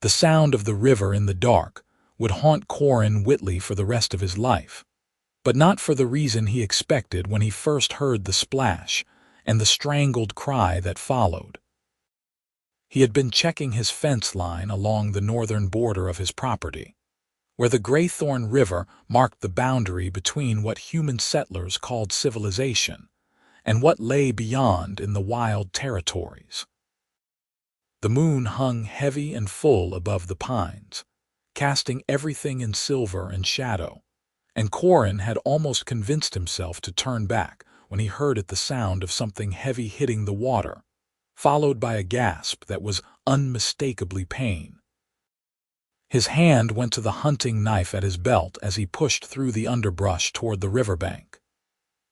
The sound of the river in the dark would haunt Corin Whitley for the rest of his life, but not for the reason he expected when he first heard the splash and the strangled cry that followed. He had been checking his fence line along the northern border of his property, where the Greythorn River marked the boundary between what human settlers called civilization and what lay beyond in the wild territories. The moon hung heavy and full above the pines, casting everything in silver and shadow, and Corin had almost convinced himself to turn back when he heard the sound of something heavy hitting the water, followed by a gasp that was unmistakably pain. His hand went to the hunting knife at his belt as he pushed through the underbrush toward the riverbank.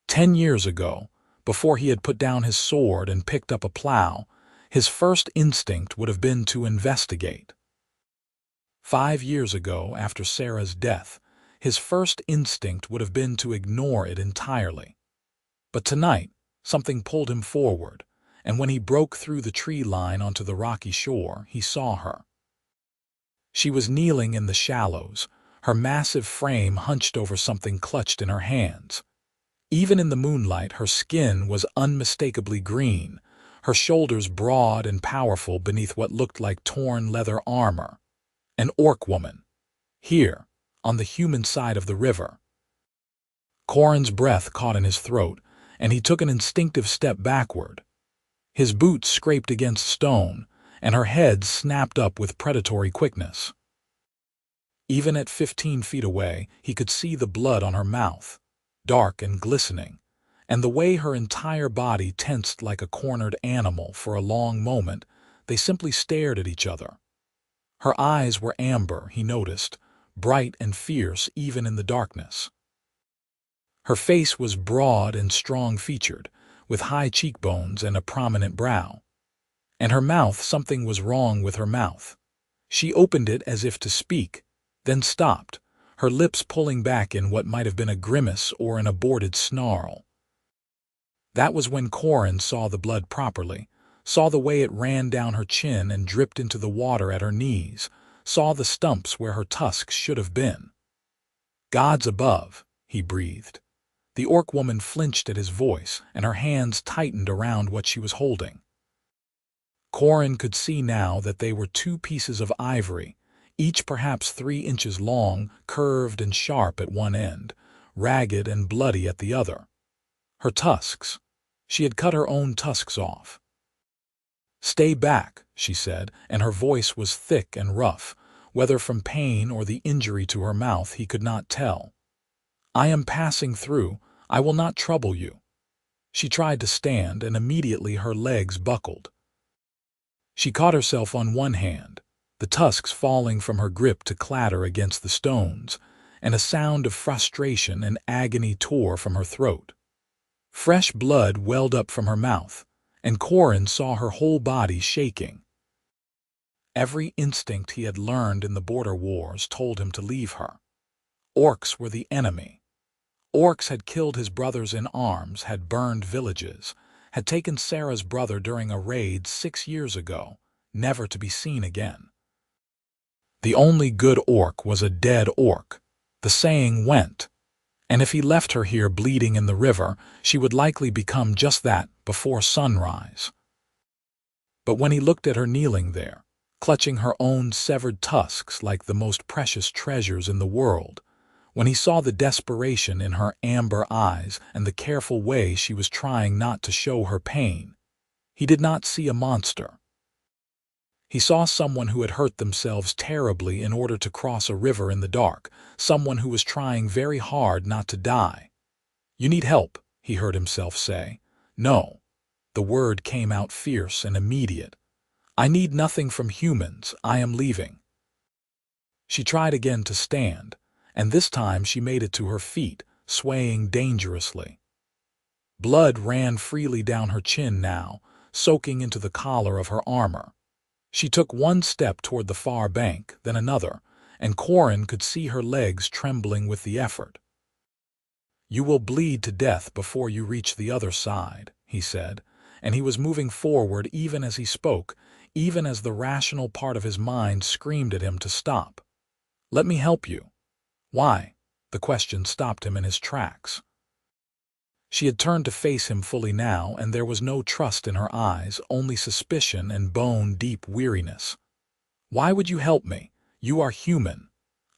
10 years ago, before he had put down his sword and picked up a plow, his first instinct would have been to investigate. 5 years ago, after Sarah's death, his first instinct would have been to ignore it entirely. But tonight, something pulled him forward, and when he broke through the tree line onto the rocky shore, he saw her. She was kneeling in the shallows, her massive frame hunched over something clutched in her hands. Even in the moonlight, her skin was unmistakably green, her shoulders broad and powerful beneath what looked like torn leather armor. An orc woman, here, on the human side of the river. Corin's breath caught in his throat, and he took an instinctive step backward. His boots scraped against stone, and her head snapped up with predatory quickness. Even at 15 feet away, he could see the blood on her mouth, dark and glistening, and the way her entire body tensed like a cornered animal. For a long moment, they simply stared at each other. Her eyes were amber, he noticed, bright and fierce even in the darkness. Her face was broad and strong-featured, with high cheekbones and a prominent brow. And her mouth, something was wrong with her mouth. She opened it as if to speak, then stopped, her lips pulling back in what might have been a grimace or an aborted snarl. That was when Corin saw the blood properly, saw the way it ran down her chin and dripped into the water at her knees, saw the stumps where her tusks should have been. "Gods above," he breathed. The orc woman flinched at his voice, and her hands tightened around what she was holding. Corin could see now that they were 2 pieces of ivory, each perhaps 3 inches long, curved and sharp at one end, ragged and bloody at the other. Her tusks. She had cut her own tusks off. "Stay back," she said, and her voice was thick and rough, whether from pain or the injury to her mouth he could not tell. "I am passing through. I will not trouble you." She tried to stand, and immediately her legs buckled. She caught herself on one hand, the tusks falling from her grip to clatter against the stones, and a sound of frustration and agony tore from her throat. Fresh blood welled up from her mouth, and Corin saw her whole body shaking. Every instinct he had learned in the border wars told him to leave her. Orcs were the enemy. Orcs had killed his brothers in arms, had burned villages, had taken Sarah's brother during a raid 6 years ago, never to be seen again. The only good orc was a dead orc, the saying went, and if he left her here bleeding in the river, she would likely become just that before sunrise. But when he looked at her kneeling there, clutching her own severed tusks like the most precious treasures in the world, when he saw the desperation in her amber eyes and the careful way she was trying not to show her pain, he did not see a monster. He saw someone who had hurt themselves terribly in order to cross a river in the dark, someone who was trying very hard not to die. "You need help," he heard himself say. "No." The word came out fierce and immediate. "I need nothing from humans. I am leaving." She tried again to stand, and this time she made it to her feet, swaying dangerously. Blood ran freely down her chin now, soaking into the collar of her armor. She took one step toward the far bank, then another, and Corin could see her legs trembling with the effort. "You will bleed to death before you reach the other side," he said, and he was moving forward even as he spoke, even as the rational part of his mind screamed at him to stop. "Let me help you." "Why?" The question stopped him in his tracks. She had turned to face him fully now, and there was no trust in her eyes, only suspicion and bone-deep weariness. "Why would you help me? You are human."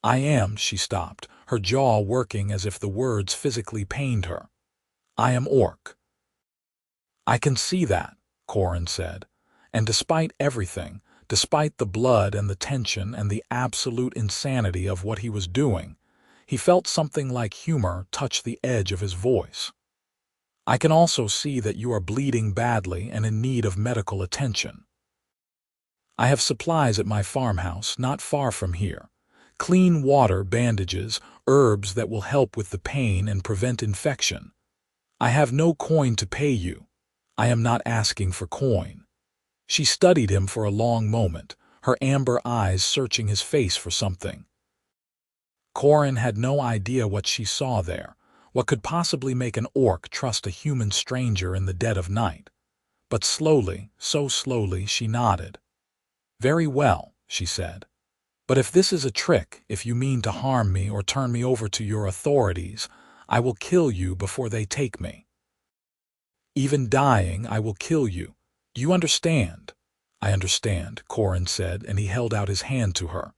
"I am," she stopped, her jaw working as if the words physically pained her. "I am orc." "I can see that," Corin said, and despite everything, despite the blood and the tension and the absolute insanity of what he was doing, he felt something like humor touch the edge of his voice. "I can also see that you are bleeding badly and in need of medical attention. I have supplies at my farmhouse not far from here. Clean water, bandages, herbs that will help with the pain and prevent infection. I have no coin to pay you. I am not asking for coin." She studied him for a long moment, her amber eyes searching his face for something. Corin had no idea what she saw there, what could possibly make an orc trust a human stranger in the dead of night. But slowly, so slowly, she nodded. "Very well," she said. "But if this is a trick, if you mean to harm me or turn me over to your authorities, I will kill you before they take me. Even dying, I will kill you. Do you understand?" "I understand," Corin said, and he held out his hand to her.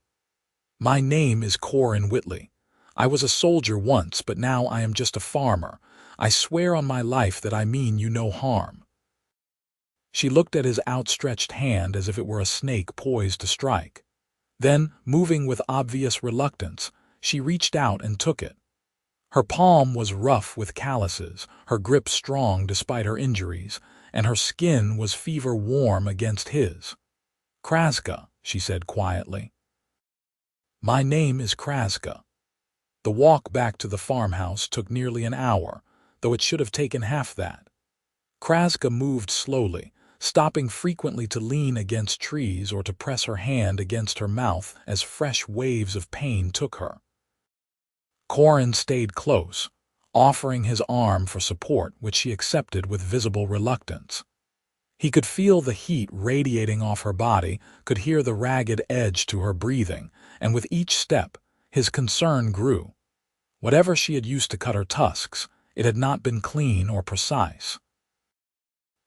"My name is Corin Whitley. I was a soldier once, but now I am just a farmer. I swear on my life that I mean you no harm." She looked at his outstretched hand as if it were a snake poised to strike. Then, moving with obvious reluctance, she reached out and took it. Her palm was rough with calluses, her grip strong despite her injuries, and her skin was fever-warm against his. "Krazka," she said quietly. "My name is Krazka." The walk back to the farmhouse took nearly an hour, though it should have taken half that. Krazka moved slowly, stopping frequently to lean against trees or to press her hand against her mouth as fresh waves of pain took her. Corin stayed close, offering his arm for support, which she accepted with visible reluctance. He could feel the heat radiating off her body, could hear the ragged edge to her breathing, and with each step, his concern grew. Whatever she had used to cut her tusks, it had not been clean or precise.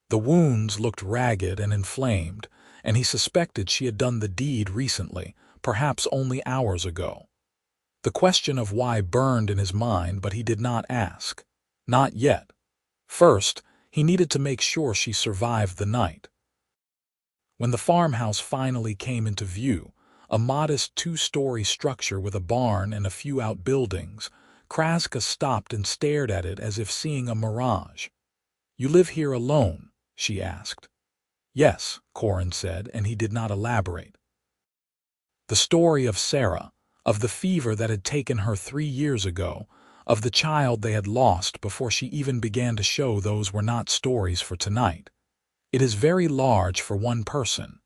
The wounds looked ragged and inflamed, and he suspected she had done the deed recently, perhaps only hours ago. The question of why burned in his mind, but he did not ask. Not yet. First, he needed to make sure she survived the night. When the farmhouse finally came into view, a modest two-story structure with a barn and a few outbuildings, Krazka stopped and stared at it as if seeing a mirage. "You live here alone?" she asked. "Yes," Corin said, and he did not elaborate. The story of Sarah, of the fever that had taken her 3 years ago, of the child they had lost before she even began to show, those were not stories for tonight. "It is very large for one person."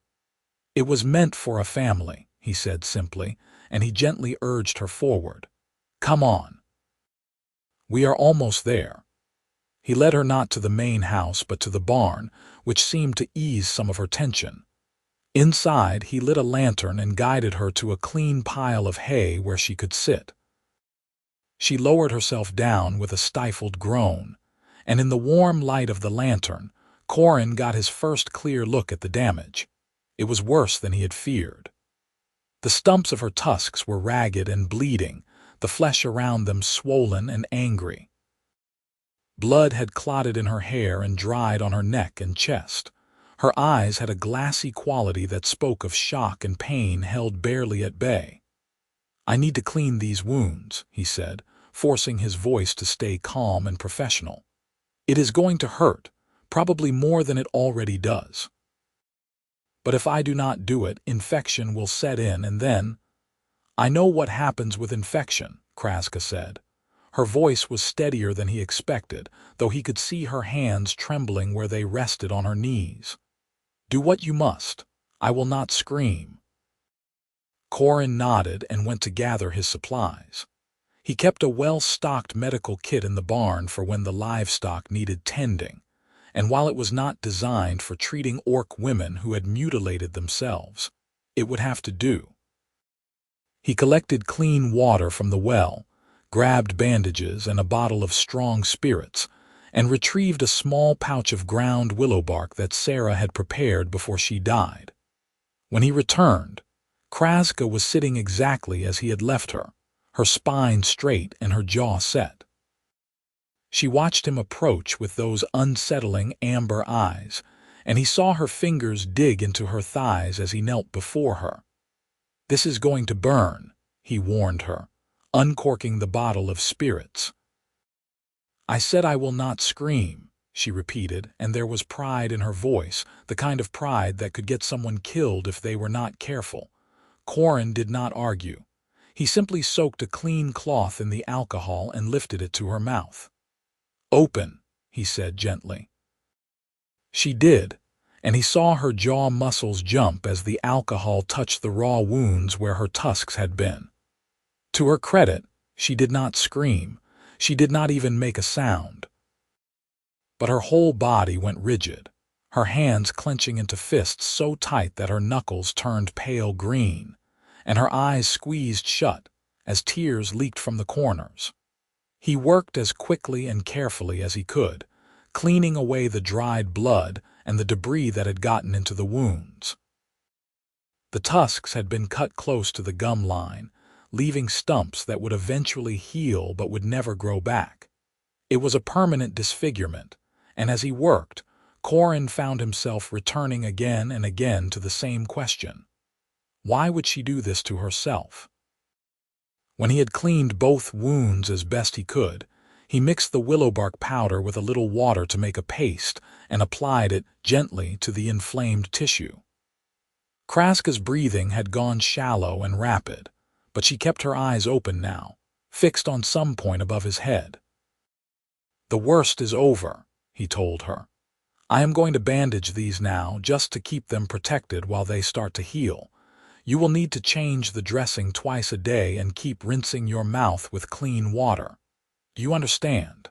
"It was meant for a family," he said simply, and he gently urged her forward. "Come on. We are almost there." He led her not to the main house but to the barn, which seemed to ease some of her tension. Inside, he lit a lantern and guided her to a clean pile of hay where she could sit. She lowered herself down with a stifled groan, and in the warm light of the lantern, Corin got his first clear look at the damage. It was worse than he had feared. The stumps of her tusks were ragged and bleeding, the flesh around them swollen and angry. Blood had clotted in her hair and dried on her neck and chest. Her eyes had a glassy quality that spoke of shock and pain held barely at bay. "I need to clean these wounds," he said, forcing his voice to stay calm and professional. "It is going to hurt, probably more than it already does. But if I do not do it, infection will set in, and then—" "I know what happens with infection," Krazka said. Her voice was steadier than he expected, though he could see her hands trembling where they rested on her knees. "Do what you must. I will not scream." Corin nodded and went to gather his supplies. He kept a well-stocked medical kit in the barn for when the livestock needed tending, and while it was not designed for treating orc women who had mutilated themselves, it would have to do. He collected clean water from the well, grabbed bandages and a bottle of strong spirits, and retrieved a small pouch of ground willow bark that Sarah had prepared before she died. When he returned, Krazka was sitting exactly as he had left her spine straight and her jaw set. She watched him approach with those unsettling amber eyes, and he saw her fingers dig into her thighs as he knelt before her. "This is going to burn," he warned her, uncorking the bottle of spirits. "I said I will not scream," she repeated, and there was pride in her voice, the kind of pride that could get someone killed if they were not careful. Corin did not argue. He simply soaked a clean cloth in the alcohol and lifted it to her mouth. "Open," he said gently. She did, and he saw her jaw muscles jump as the alcohol touched the raw wounds where her tusks had been. To her credit, she did not scream. She did not even make a sound. But her whole body went rigid, her hands clenching into fists so tight that her knuckles turned pale green, and her eyes squeezed shut as tears leaked from the corners. He worked as quickly and carefully as he could, cleaning away the dried blood and the debris that had gotten into the wounds. The tusks had been cut close to the gum line, leaving stumps that would eventually heal but would never grow back. It was a permanent disfigurement, and as he worked, Corin found himself returning again and again to the same question. Why would she do this to herself? When he had cleaned both wounds as best he could, he mixed the willow bark powder with a little water to make a paste and applied it gently to the inflamed tissue. Krazka's breathing had gone shallow and rapid, but she kept her eyes open now, fixed on some point above his head. "The worst is over," he told her. "I am going to bandage these now just to keep them protected while they start to heal. You will need to change the dressing twice a day and keep rinsing your mouth with clean water. Do you understand?"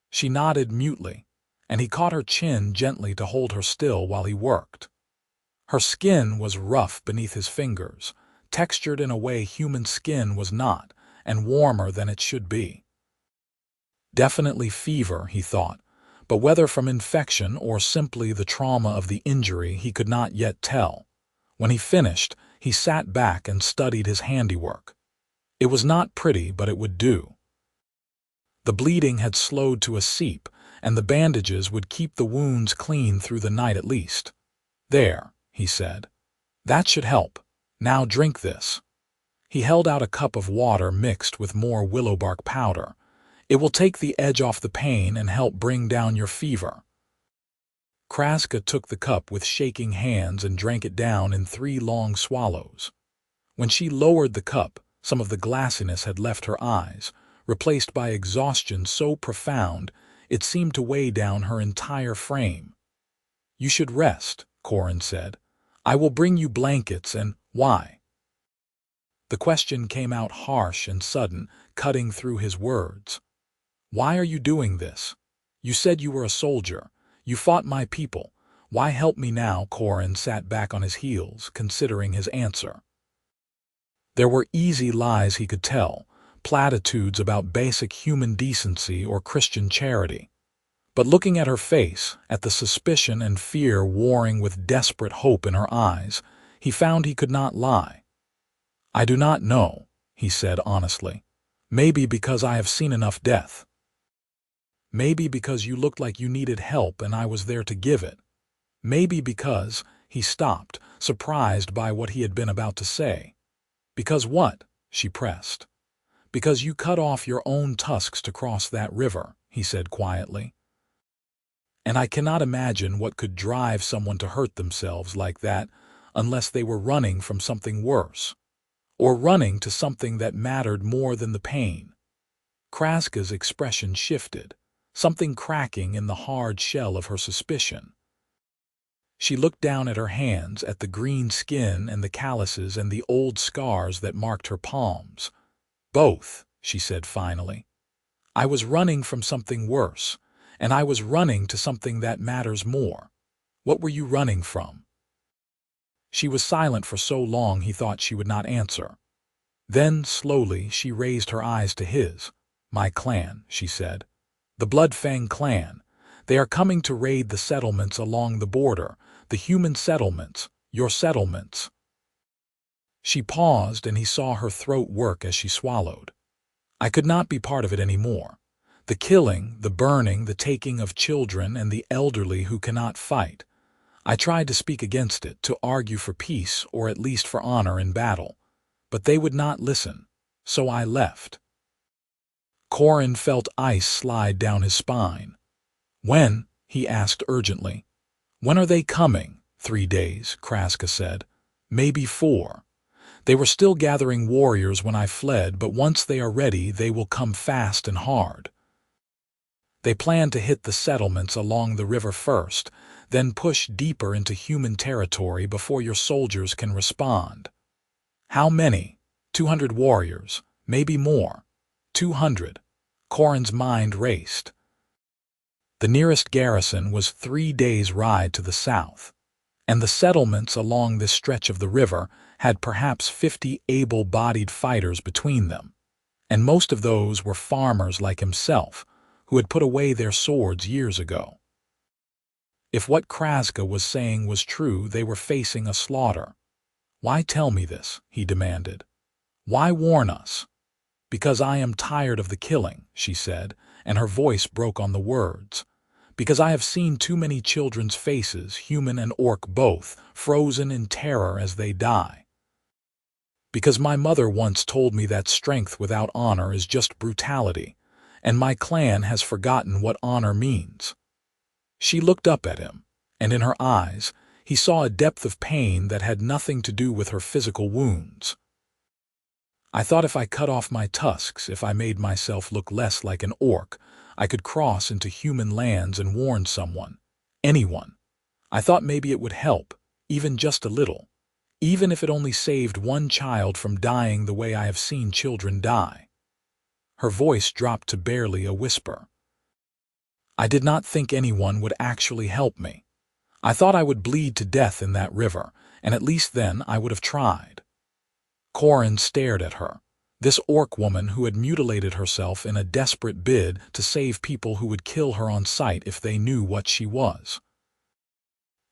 She nodded mutely, and he caught her chin gently to hold her still while he worked. Her skin was rough beneath his fingers, textured in a way human skin was not, and warmer than it should be. Definitely fever, he thought, but whether from infection or simply the trauma of the injury he could not yet tell. When he finished, he sat back and studied his handiwork. It was not pretty, but it would do. The bleeding had slowed to a seep, and the bandages would keep the wounds clean through the night at least. "There," he said. "That should help. Now drink this." He held out a cup of water mixed with more willow bark powder. "It will take the edge off the pain and help bring down your fever." Krazka took the cup with shaking hands and drank it down in 3 long swallows. When she lowered the cup, some of the glassiness had left her eyes, replaced by exhaustion so profound it seemed to weigh down her entire frame. "You should rest," Corin said. "I will bring you blankets and—" "Why?" The question came out harsh and sudden, cutting through his words. "Why are you doing this? You said you were a soldier. You fought my people. Why help me now?" Corin sat back on his heels, considering his answer. There were easy lies he could tell, platitudes about basic human decency or Christian charity. But looking at her face, at the suspicion and fear warring with desperate hope in her eyes, he found he could not lie. "I do not know," he said honestly. "Maybe because I have seen enough death. Maybe because you looked like you needed help and I was there to give it. Maybe because—" He stopped, surprised by what he had been about to say. "Because what?" she pressed. "Because you cut off your own tusks to cross that river," he said quietly. "And I cannot imagine what could drive someone to hurt themselves like that unless they were running from something worse, or running to something that mattered more than the pain." Krazka's expression shifted, something cracking in the hard shell of her suspicion. She looked down at her hands, at the green skin and the calluses and the old scars that marked her palms. "Both," she said finally. "I was running from something worse, and I was running to something that matters more. What were you running from?" She was silent for so long he thought she would not answer. Then, slowly, she raised her eyes to his. "My clan," she said. "The Bloodfang clan. They are coming to raid the settlements along the border, the human settlements, your settlements." She paused, and he saw her throat work as she swallowed. "I could not be part of it anymore. The killing, the burning, the taking of children and the elderly who cannot fight. I tried to speak against it, to argue for peace or at least for honor in battle. But they would not listen, so I left." Corin felt ice slide down his spine. "When?" he asked urgently. "When are they coming?" "3 days, Krazka said. "Maybe 4. They were still gathering warriors when I fled, but once they are ready, they will come fast and hard. They plan to hit the settlements along the river first, then push deeper into human territory before your soldiers can respond." "How many?" 200 warriors, maybe more." 200. Corin's mind raced. The nearest garrison was 3 days' ride to the south, and the settlements along this stretch of the river had perhaps 50 able-bodied fighters between them, and most of those were farmers like himself, who had put away their swords years ago. If what Krazka was saying was true, they were facing a slaughter. "Why tell me this?" he demanded. "Why warn us?" "Because I am tired of the killing," she said, and her voice broke on the words. "Because I have seen too many children's faces, human and orc both, frozen in terror as they die. Because my mother once told me that strength without honor is just brutality, and my clan has forgotten what honor means." She looked up at him, and in her eyes he saw a depth of pain that had nothing to do with her physical wounds. "I thought if I cut off my tusks, if I made myself look less like an orc, I could cross into human lands and warn someone, anyone. I thought maybe it would help, even just a little, even if it only saved one child from dying the way I have seen children die." Her voice dropped to barely a whisper. "I did not think anyone would actually help me. I thought I would bleed to death in that river, and at least then I would have tried." Corin stared at her, this orc woman who had mutilated herself in a desperate bid to save people who would kill her on sight if they knew what she was.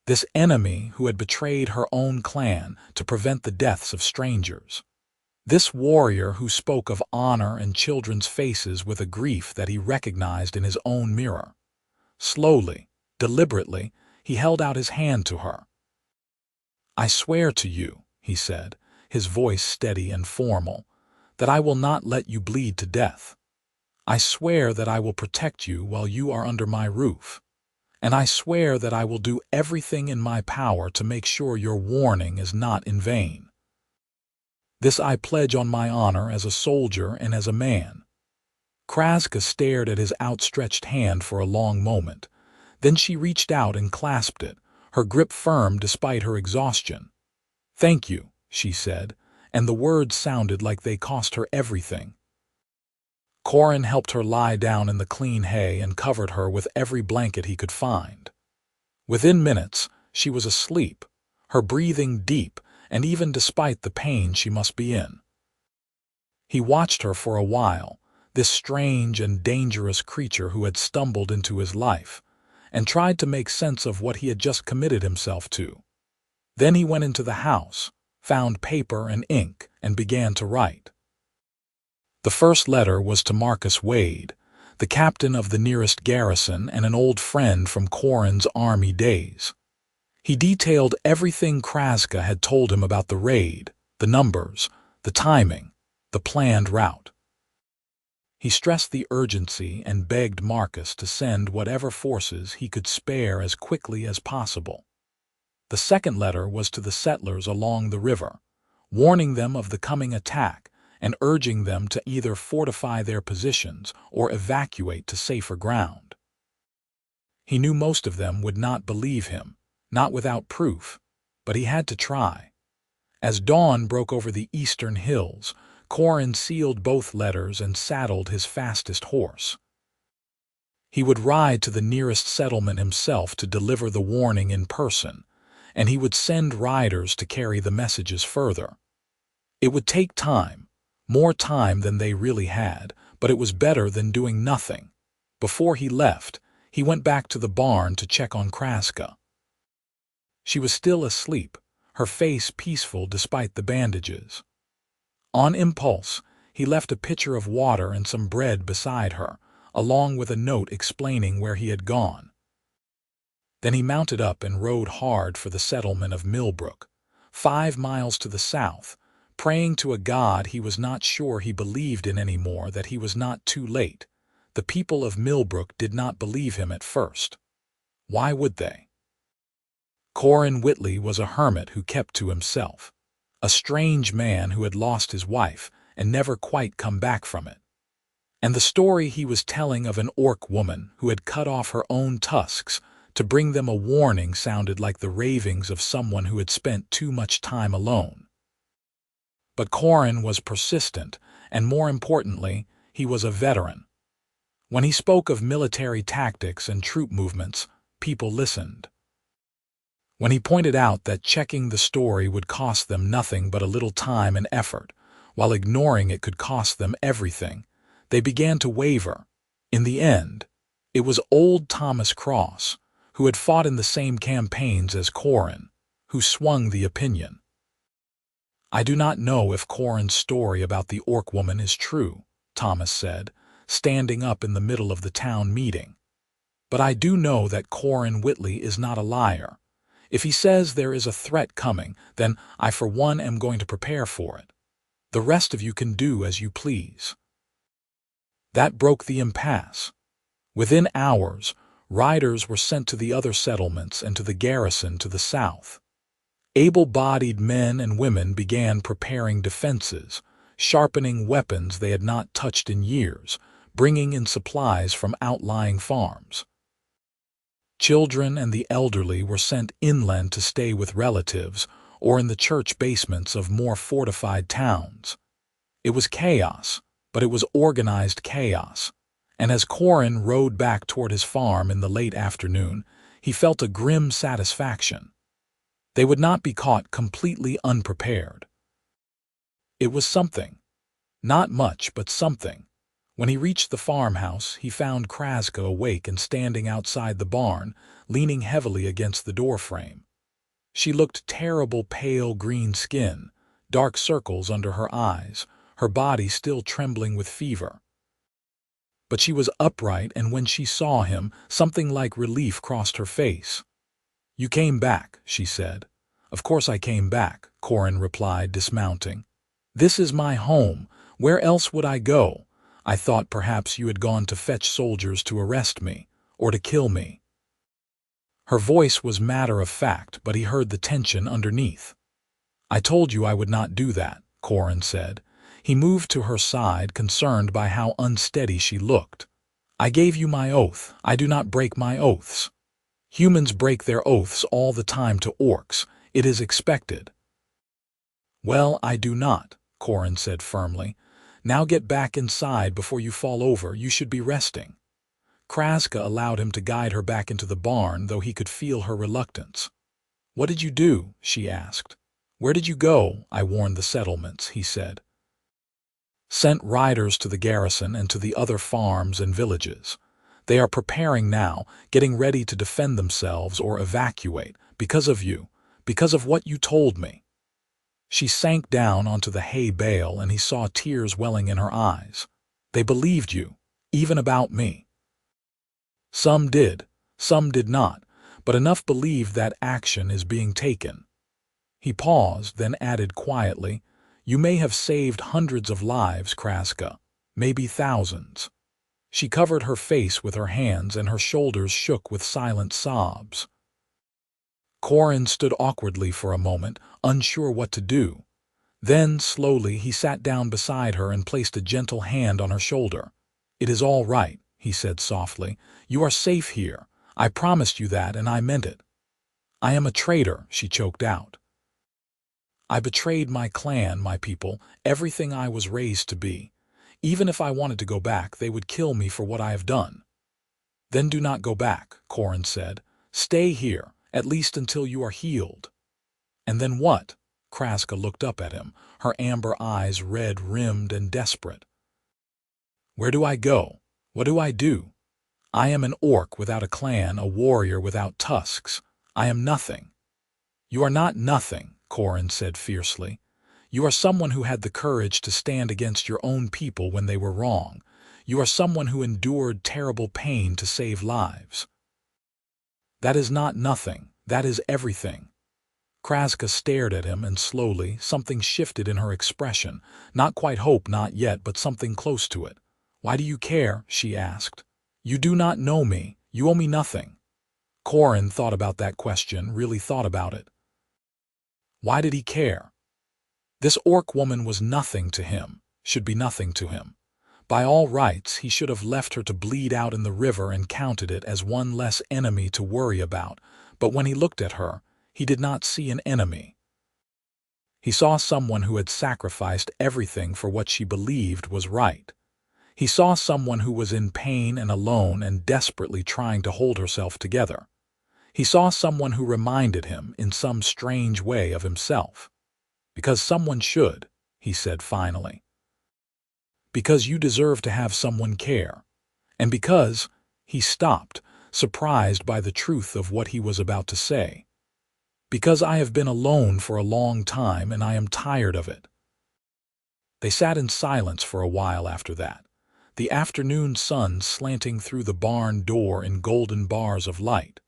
This enemy who had betrayed her own clan to prevent the deaths of strangers. This warrior who spoke of honor and children's faces with a grief that he recognized in his own mirror. Slowly, deliberately, he held out his hand to her. "I swear to you," he said, his voice steady and formal, "that I will not let you bleed to death. I swear that I will protect you while you are under my roof. And I swear that I will do everything in my power to make sure your warning is not in vain. This I pledge on my honor as a soldier and as a man." Krazka stared at his outstretched hand for a long moment. Then she reached out and clasped it, her grip firm despite her exhaustion. "Thank you," she said, and the words sounded like they cost her everything. Corin helped her lie down in the clean hay and covered her with every blanket he could find. Within minutes, she was asleep, her breathing deep, and even despite the pain she must be in. He watched her for a while, this strange and dangerous creature who had stumbled into his life, and tried to make sense of what he had just committed himself to. Then he went into the house, found paper and ink, and began to write. The first letter was to Marcus Wade, the captain of the nearest garrison and an old friend from Corin's army days. He detailed everything Krazka had told him about the raid, the numbers, the timing, the planned route. He stressed the urgency and begged Marcus to send whatever forces he could spare as quickly as possible. The second letter was to the settlers along the river, warning them of the coming attack and urging them to either fortify their positions or evacuate to safer ground. He knew most of them would not believe him, not without proof, but he had to try. As dawn broke over the eastern hills, Corin sealed both letters and saddled his fastest horse. He would ride to the nearest settlement himself to deliver the warning in person, and he would send riders to carry the messages further. It would take time, more time than they really had, but it was better than doing nothing. Before he left, he went back to the barn to check on Krazka. She was still asleep, her face peaceful despite the bandages. On impulse, he left a pitcher of water and some bread beside her, along with a note explaining where he had gone. Then he mounted up and rode hard for the settlement of Millbrook, 5 miles to the south, praying to a God he was not sure he believed in anymore that he was not too late. The people of Millbrook did not believe him at first. Why would they? Corin Whitley was a hermit who kept to himself, a strange man who had lost his wife and never quite come back from it. And the story he was telling of an orc woman who had cut off her own tusks to bring them a warning sounded like the ravings of someone who had spent too much time alone. But Corin was persistent, and more importantly, he was a veteran. When he spoke of military tactics and troop movements, people listened. When he pointed out that checking the story would cost them nothing but a little time and effort, while ignoring it could cost them everything, they began to waver. In the end, it was old Thomas Cross, who had fought in the same campaigns as Corin, who swung the opinion. "I do not know if Corin's story about the orc woman is true," Thomas said, standing up in the middle of the town meeting. "But I do know that Corin Whitley is not a liar. If he says there is a threat coming, then I for one am going to prepare for it. The rest of you can do as you please." That broke the impasse. Within hours, riders were sent to the other settlements and to the garrison to the south. Able-bodied men and women began preparing defenses, sharpening weapons they had not touched in years, bringing in supplies from outlying farms. Children and the elderly were sent inland to stay with relatives or in the church basements of more fortified towns. It was chaos, but it was organized chaos, and as Corin rode back toward his farm in the late afternoon, he felt a grim satisfaction. They would not be caught completely unprepared. It was something. Not much, but something. When he reached the farmhouse, he found Krazka awake and standing outside the barn, leaning heavily against the doorframe. She looked terrible pale green skin, dark circles under her eyes, her body still trembling with fever. But she was upright, and when she saw him, something like relief crossed her face. "You came back," she said. "Of course I came back," Corin replied, dismounting. "This is my home. Where else would I go? I thought perhaps you had gone to fetch soldiers to arrest me, or to kill me." Her voice was matter-of-fact, but he heard the tension underneath. "I told you I would not do that," Corin said. He moved to her side, concerned by how unsteady she looked. "I gave you my oath. I do not break my oaths. Humans break their oaths all the time to orcs. It is expected." "Well, I do not," Corin said firmly. "Now get back inside before you fall over. You should be resting." Krazka allowed him to guide her back into the barn, though he could feel her reluctance. "What did you do?" she asked. "Where did you go?" "I warned the settlements," he said. "Sent riders to the garrison and to the other farms and villages. They are preparing now, getting ready to defend themselves or evacuate, because of you, because of what you told me." She sank down onto the hay bale, and he saw tears welling in her eyes. "They believed you, even about me." "Some did, some did not, but enough believed that action is being taken." He paused, then added quietly, "You may have saved hundreds of lives, Krazka, maybe thousands." She covered her face with her hands, and her shoulders shook with silent sobs. Corin stood awkwardly for a moment, unsure what to do. Then, slowly, he sat down beside her and placed a gentle hand on her shoulder. "It is all right," he said softly. "You are safe here. I promised you that, and I meant it." "I am a traitor," she choked out. "I betrayed my clan, my people, everything I was raised to be. Even if I wanted to go back, they would kill me for what I have done." Then do not go back, Corin said. Stay here, at least until you are healed. And then what? Krazka looked up at him, her amber eyes red-rimmed and desperate. Where do I go? What do I do? I am an orc without a clan, a warrior without tusks. I am nothing. You are not nothing, Corin said fiercely. You are someone who had the courage to stand against your own people when they were wrong. You are someone who endured terrible pain to save lives. That is not nothing. That is everything. Krazka stared at him, and slowly something shifted in her expression. Not quite hope, not yet, but something close to it. Why do you care? She asked. You do not know me. You owe me nothing. Corin thought about that question, really thought about it. Why did he care? This orc woman was nothing to him, should be nothing to him. By all rights, he should have left her to bleed out in the river and counted it as one less enemy to worry about, but when he looked at her, he did not see an enemy. He saw someone who had sacrificed everything for what she believed was right. He saw someone who was in pain and alone and desperately trying to hold herself together. He saw someone who reminded him in some strange way of himself. Because someone should, he said finally. Because you deserve to have someone care. And because, he stopped, surprised by the truth of what he was about to say. Because I have been alone for a long time and I am tired of it. They sat in silence for a while after that, the afternoon sun slanting through the barn door in golden bars of light.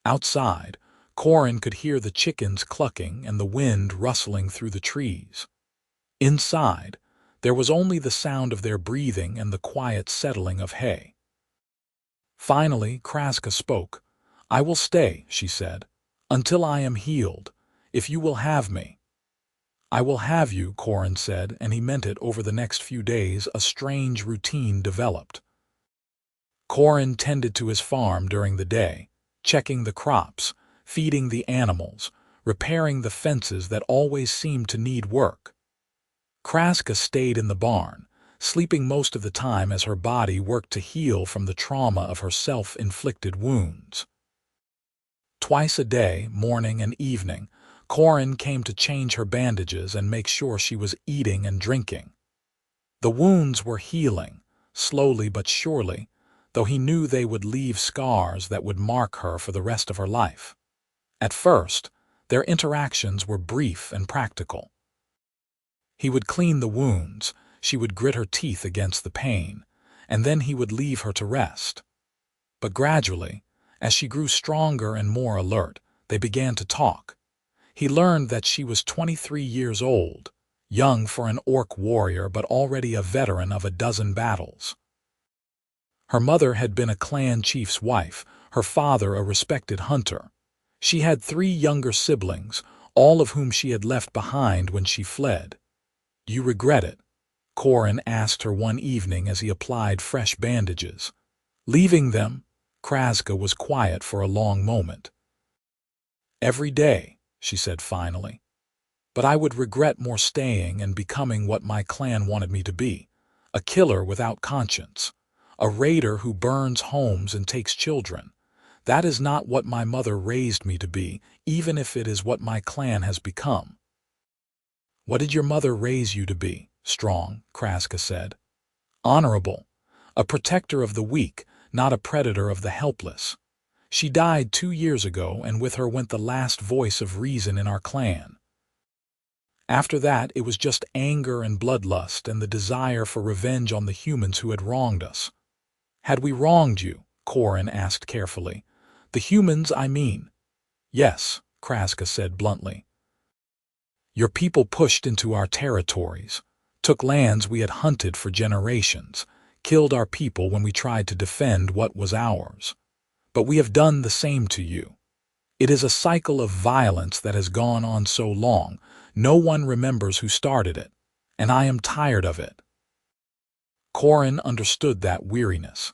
Outside, Corin could hear the chickens clucking and the wind rustling through the trees. Inside, there was only the sound of their breathing and the quiet settling of hay. Finally, Krazka spoke. I will stay, she said, until I am healed, if you will have me. I will have you, Corin said, and he meant it. Over the next few days, a strange routine developed. Corin tended to his farm during the day, checking the crops, feeding the animals, repairing the fences that always seemed to need work. Krazka stayed in the barn, sleeping most of the time as her body worked to heal from the trauma of her self-inflicted wounds. Twice a day, morning and evening, Corin came to change her bandages and make sure she was eating and drinking. The wounds were healing, slowly but surely, though he knew they would leave scars that would mark her for the rest of her life. At first, their interactions were brief and practical. He would clean the wounds, she would grit her teeth against the pain, and then he would leave her to rest. But gradually, as she grew stronger and more alert, they began to talk. He learned that she was 23 years old, young for an orc warrior but already a veteran of a dozen battles. Her mother had been a clan chief's wife, her father a respected hunter. She had 3 younger siblings, all of whom she had left behind when she fled. Do you regret it? Corin asked her one evening as he applied fresh bandages. Leaving them, Krazka was quiet for a long moment. Every day, she said finally. But I would regret more staying and becoming what my clan wanted me to be, a killer without conscience, a raider who burns homes and takes children. That is not what my mother raised me to be, even if it is what my clan has become. What did your mother raise you to be? Strong, Krazka said. Honorable, a protector of the weak, not a predator of the helpless. She died 2 years ago, and with her went the last voice of reason in our clan. After that, it was just anger and bloodlust and the desire for revenge on the humans who had wronged us. Had we wronged you? Corin asked carefully. The humans, I mean. Yes, Krazka said bluntly. Your people pushed into our territories, took lands we had hunted for generations, killed our people when we tried to defend what was ours. But we have done the same to you. It is a cycle of violence that has gone on so long, no one remembers who started it, and I am tired of it. Corin understood that weariness.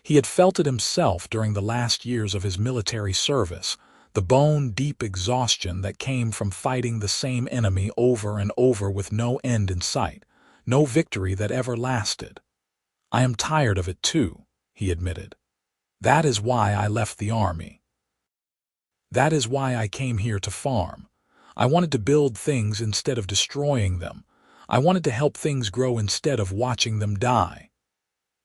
He had felt it himself during the last years of his military service, the bone-deep exhaustion that came from fighting the same enemy over and over with no end in sight, no victory that ever lasted. I am tired of it too, he admitted. That is why I left the army. That is why I came here to farm. I wanted to build things instead of destroying them. I wanted to help things grow instead of watching them die.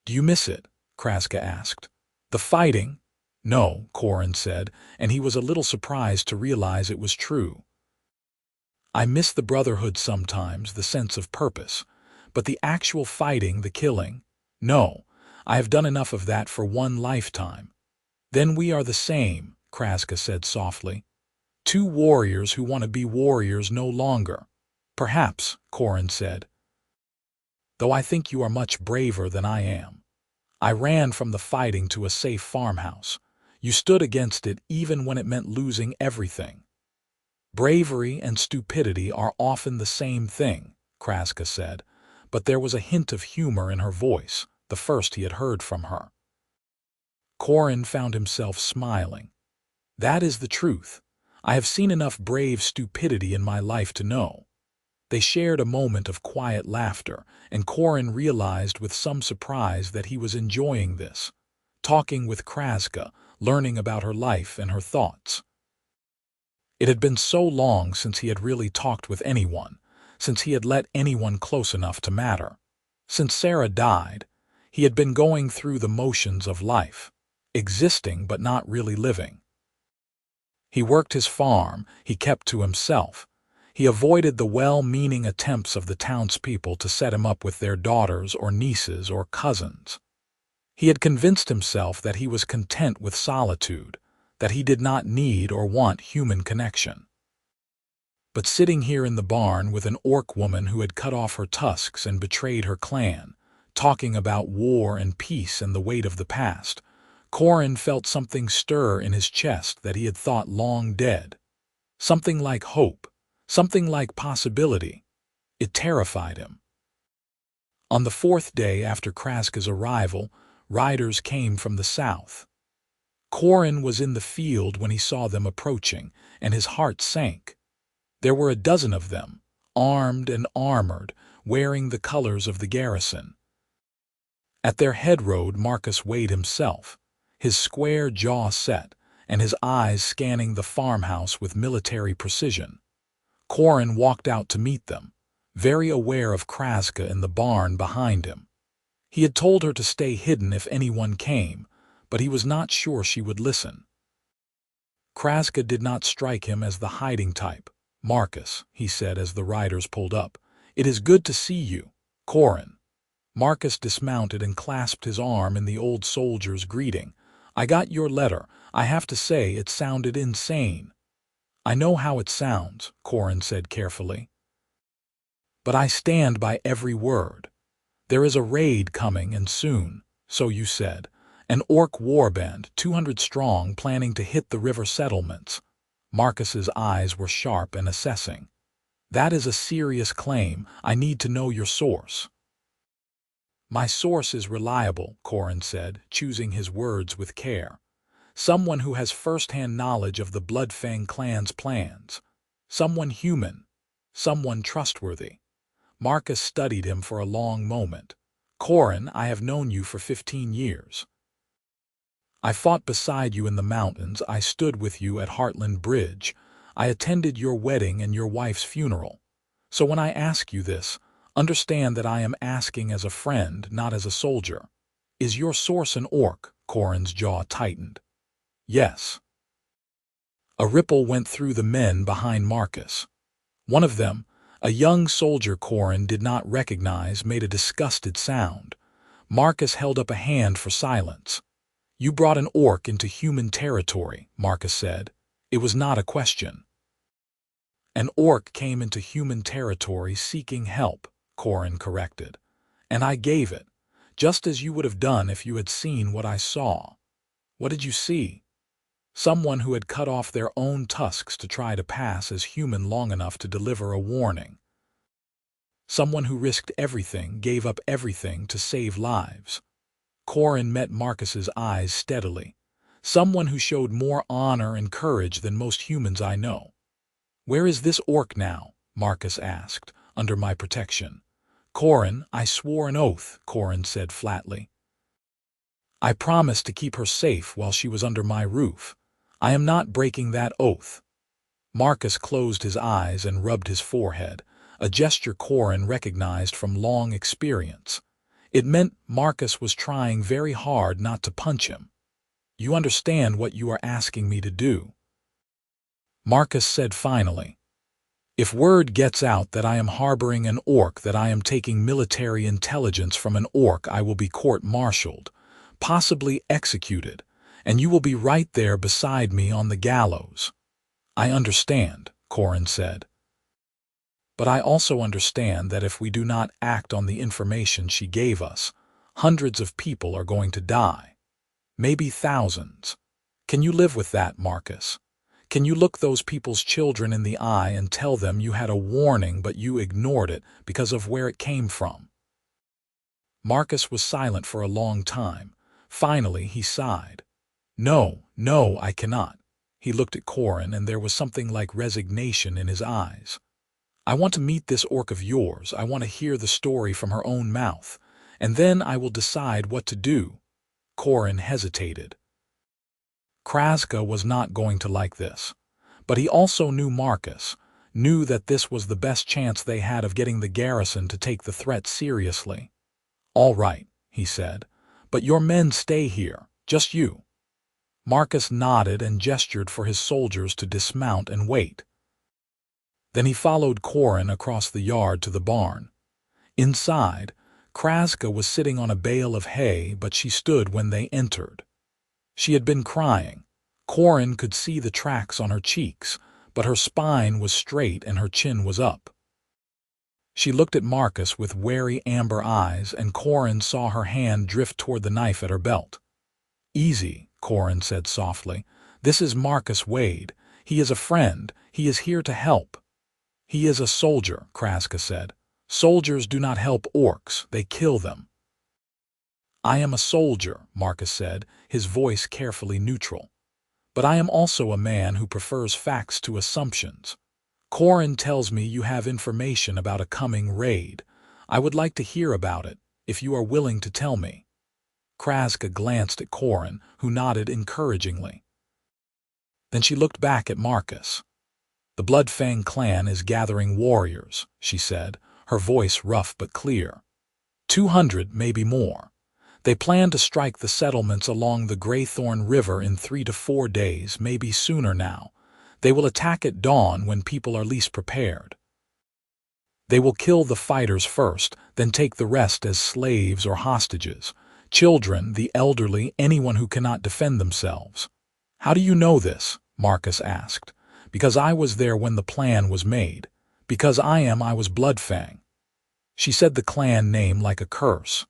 Do you miss it? Krazka asked. The fighting? No, Corin said, and he was a little surprised to realize it was true. I miss the brotherhood sometimes, the sense of purpose. But the actual fighting, the killing? No, I have done enough of that for one lifetime. Then we are the same, Krazka said softly. Two warriors who want to be warriors no longer. Perhaps, Corin said. Though I think you are much braver than I am. I ran from the fighting to a safe farmhouse. You stood against it even when it meant losing everything. Bravery and stupidity are often the same thing, Krazka said, but there was a hint of humor in her voice, the first he had heard from her. Corin found himself smiling. That is the truth. I have seen enough brave stupidity in my life to know. They shared a moment of quiet laughter, and Corin realized with some surprise that he was enjoying this, talking with Krazka, learning about her life and her thoughts. It had been so long since he had really talked with anyone, since he had let anyone close enough to matter. Since Sarah died, he had been going through the motions of life, existing but not really living. He worked his farm, he kept to himself. He avoided the well-meaning attempts of the townspeople to set him up with their daughters or nieces or cousins. He had convinced himself that he was content with solitude, that he did not need or want human connection. But sitting here in the barn with an orc woman who had cut off her tusks and betrayed her clan, talking about war and peace and the weight of the past, Corin felt something stir in his chest that he had thought long dead. Something like hope, something like possibility. It terrified him. On the fourth day after Krazka's arrival, riders came from the south. Corin was in the field when he saw them approaching, and his heart sank. There were a dozen of them, armed and armored, wearing the colors of the garrison. At their head rode Marcus Wade himself, his square jaw set, and his eyes scanning the farmhouse with military precision. Corin walked out to meet them, very aware of Krazka in the barn behind him. He had told her to stay hidden if anyone came, but he was not sure she would listen. Krazka did not strike him as the hiding type. Marcus, he said as the riders pulled up, it is good to see you, Corin. Marcus dismounted and clasped his arm in the old soldier's greeting. I got your letter. I have to say it sounded insane. I know how it sounds, Corin said carefully. But I stand by every word. There is a raid coming, and soon, so you said. An orc warband, 200 strong, planning to hit the river settlements. Marcus's eyes were sharp and assessing. That is a serious claim. I need to know your source. My source is reliable, Corin said, choosing his words with care. Someone who has first-hand knowledge of the Bloodfang clan's plans. Someone human. Someone trustworthy. Marcus studied him for a long moment. Corin, I have known you for 15 years. I fought beside you in the mountains. I stood with you at Heartland Bridge. I attended your wedding and your wife's funeral. So when I ask you this, understand that I am asking as a friend, not as a soldier. Is your source an orc? Corin's jaw tightened. Yes. A ripple went through the men behind Marcus. One of them, a young soldier Corin did not recognize, made a disgusted sound. Marcus held up a hand for silence. You brought an orc into human territory, Marcus said. It was not a question. An orc came into human territory seeking help, Corin corrected. And I gave it, just as you would have done if you had seen what I saw. What did you see? Someone who had cut off their own tusks to try to pass as human long enough to deliver a warning. Someone who risked everything, gave up everything to save lives. Corin met Marcus's eyes steadily. Someone who showed more honor and courage than most humans I know. Where is this orc now? Marcus asked. Under my protection. Corin, I swore an oath, Corin said flatly. I promised to keep her safe while she was under my roof. I am not breaking that oath." Marcus closed his eyes and rubbed his forehead, a gesture Corin recognized from long experience. It meant Marcus was trying very hard not to punch him. "You understand what you are asking me to do?" Marcus said finally. "If word gets out that I am harboring an orc, that I am taking military intelligence from an orc, I will be court-martialed, possibly executed, and you will be right there beside me on the gallows." "I understand," Corin said. "But I also understand that if we do not act on the information she gave us, hundreds of people are going to die. Maybe thousands. Can you live with that, Marcus? Can you look those people's children in the eye and tell them you had a warning but you ignored it because of where it came from?" Marcus was silent for a long time. Finally, he sighed. "No, no, I cannot." He looked at Corin, and there was something like resignation in his eyes. "I want to meet this orc of yours. I want to hear the story from her own mouth, and then I will decide what to do." Corin hesitated. Krazka was not going to like this, but he also knew Marcus, knew that this was the best chance they had of getting the garrison to take the threat seriously. "All right," he said, "but your men stay here, just you." Marcus nodded and gestured for his soldiers to dismount and wait. Then he followed Corin across the yard to the barn. Inside, Krazka was sitting on a bale of hay, but she stood when they entered. She had been crying. Corin could see the tracks on her cheeks, but her spine was straight and her chin was up. She looked at Marcus with wary amber eyes, and Corin saw her hand drift toward the knife at her belt. "Easy," Corin said softly. "This is Marcus Wade. He is a friend. He is here to help." "He is a soldier," Krazka said. "Soldiers do not help orcs, they kill them." "I am a soldier," Marcus said, his voice carefully neutral. "But I am also a man who prefers facts to assumptions. Corin tells me you have information about a coming raid. I would like to hear about it, if you are willing to tell me." Krazka glanced at Corin, who nodded encouragingly. Then she looked back at Marcus. "The Bloodfang clan is gathering warriors," she said, her voice rough but clear. 200, maybe more. They plan to strike the settlements along the Greythorn River in 3 to 4 days, maybe sooner now. They will attack at dawn when people are least prepared. They will kill the fighters first, then take the rest as slaves or hostages. Children, the elderly, anyone who cannot defend themselves. "How do you know this?" Marcus asked. "Because I was there when the plan was made. Because I was Bloodfang." She said the clan name like a curse.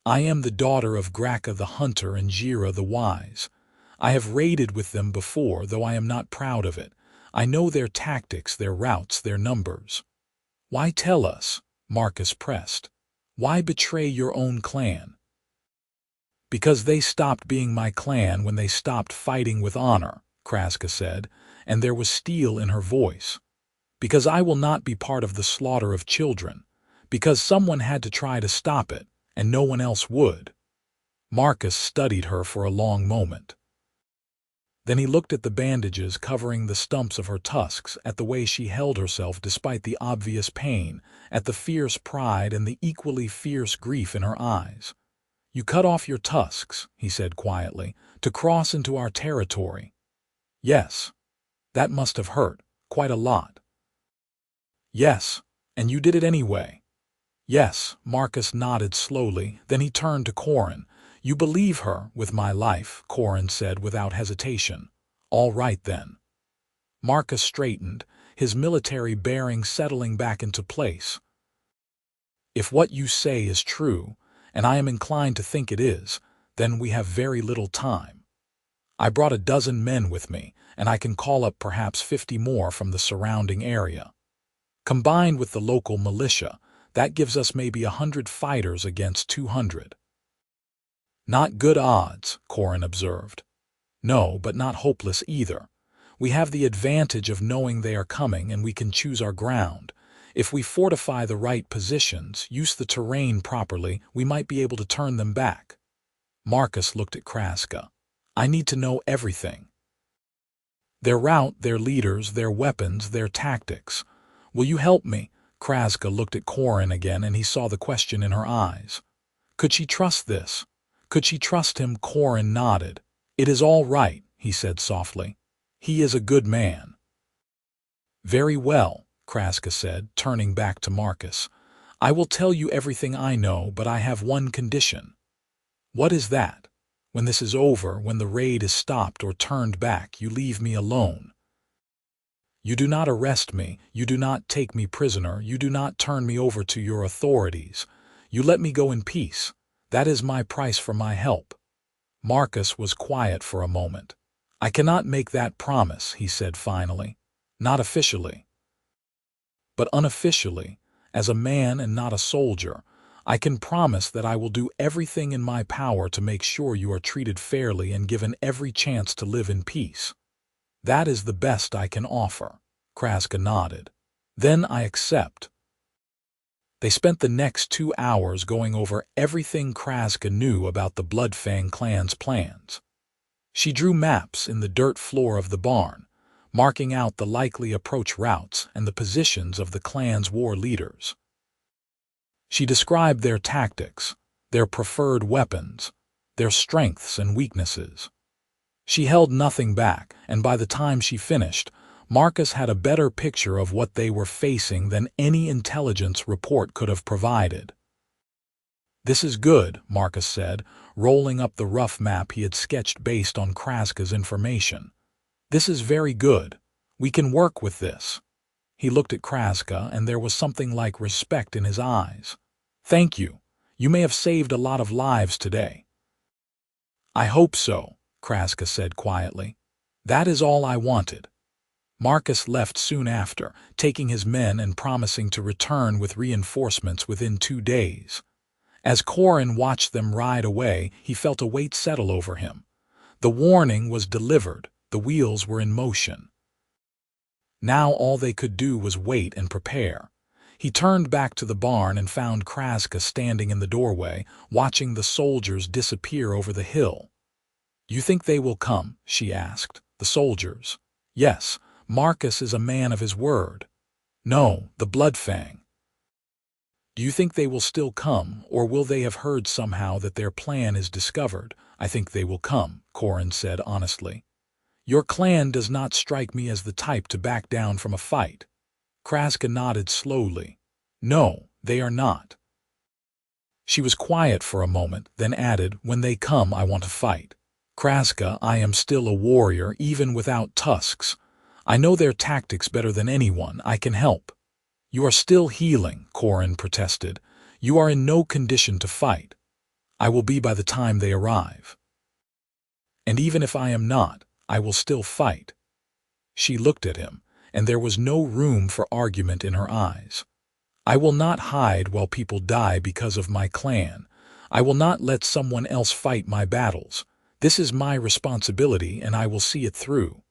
"I am the daughter of Greythorn the Hunter and Jira the Wise. I have raided with them before, though I am not proud of it. I know their tactics, their routes, their numbers." "Why tell us?" Marcus pressed. "Why betray your own clan?" "Because they stopped being my clan when they stopped fighting with honor," Krazka said, and there was steel in her voice. "Because I will not be part of the slaughter of children. Because someone had to try to stop it, and no one else would." Marcus studied her for a long moment. Then he looked at the bandages covering the stumps of her tusks, at the way she held herself despite the obvious pain, at the fierce pride and the equally fierce grief in her eyes. "You cut off your tusks," he said quietly, "to cross into our territory." "Yes. That must have hurt, quite a lot." "Yes, and you did it anyway." "Yes," Marcus nodded slowly, then he turned to Corin. "You believe her with my life," Corin said without hesitation. "All right then." Marcus straightened, his military bearing settling back into place. "If what you say is true, and I am inclined to think it is, then we have very little time. I brought 12 men with me, and I can call up perhaps 50 more from the surrounding area. Combined with the local militia, that gives us maybe 100 fighters against 200. "Not good odds," Corin observed. "No, but not hopeless either. We have the advantage of knowing they are coming, and we can choose our ground. If we fortify the right positions, use the terrain properly, we might be able to turn them back." Marcus looked at Krazka. I need to know everything. Their route, their leaders, their weapons, their tactics. Will you help me? Krazka looked at Corin again, and he saw the question in her eyes. Could she trust this? Could she trust him? Corin nodded. It is all right, he said softly. He is a good man. Very well, Krazka said, turning back to Marcus. I will tell you everything I know, but I have one condition. What is that? When this is over, when the raid is stopped or turned back, you leave me alone. You do not arrest me, you do not take me prisoner, you do not turn me over to your authorities. You let me go in peace. That is my price for my help. Marcus was quiet for a moment. I cannot make that promise, he said finally. Not officially. But unofficially, as a man and not a soldier, I can promise that I will do everything in my power to make sure you are treated fairly and given every chance to live in peace. That is the best I can offer. Krazka nodded. Then I accept. They spent the next 2 hours going over everything Krazka knew about the Bloodfang clan's plans. She drew maps in the dirt floor of the barn, marking out the likely approach routes and the positions of the clan's war leaders. She described their tactics, their preferred weapons, their strengths and weaknesses. She held nothing back, and by the time she finished, Marcus had a better picture of what they were facing than any intelligence report could have provided. This is good, Marcus said, rolling up the rough map he had sketched based on Krazka's information. This is very good. We can work with this. He looked at Krazka, and there was something like respect in his eyes. Thank you. You may have saved a lot of lives today. I hope so, Krazka said quietly. That is all I wanted. Marcus left soon after, taking his men and promising to return with reinforcements within 2 days. As Corin watched them ride away, he felt a weight settle over him. The warning was delivered, the wheels were in motion. Now all they could do was wait and prepare. He turned back to the barn and found Krazka standing in the doorway, watching the soldiers disappear over the hill. You think they will come? She asked. The soldiers. Yes, Marcus is a man of his word. No, the Bloodfang. Do you think they will still come, or will they have heard somehow that their plan is discovered? I think they will come, Corin said honestly. Your clan does not strike me as the type to back down from a fight. Krazka nodded slowly. No, they are not. She was quiet for a moment, then added, when they come I want to fight. Krazka, I am still a warrior, even without tusks. I know their tactics better than anyone. I can help. You are still healing, Corin protested. You are in no condition to fight. I will be by the time they arrive. And even if I am not, I will still fight. She looked at him, and there was no room for argument in her eyes. I will not hide while people die because of my clan. I will not let someone else fight my battles. This is my responsibility, and I will see it through.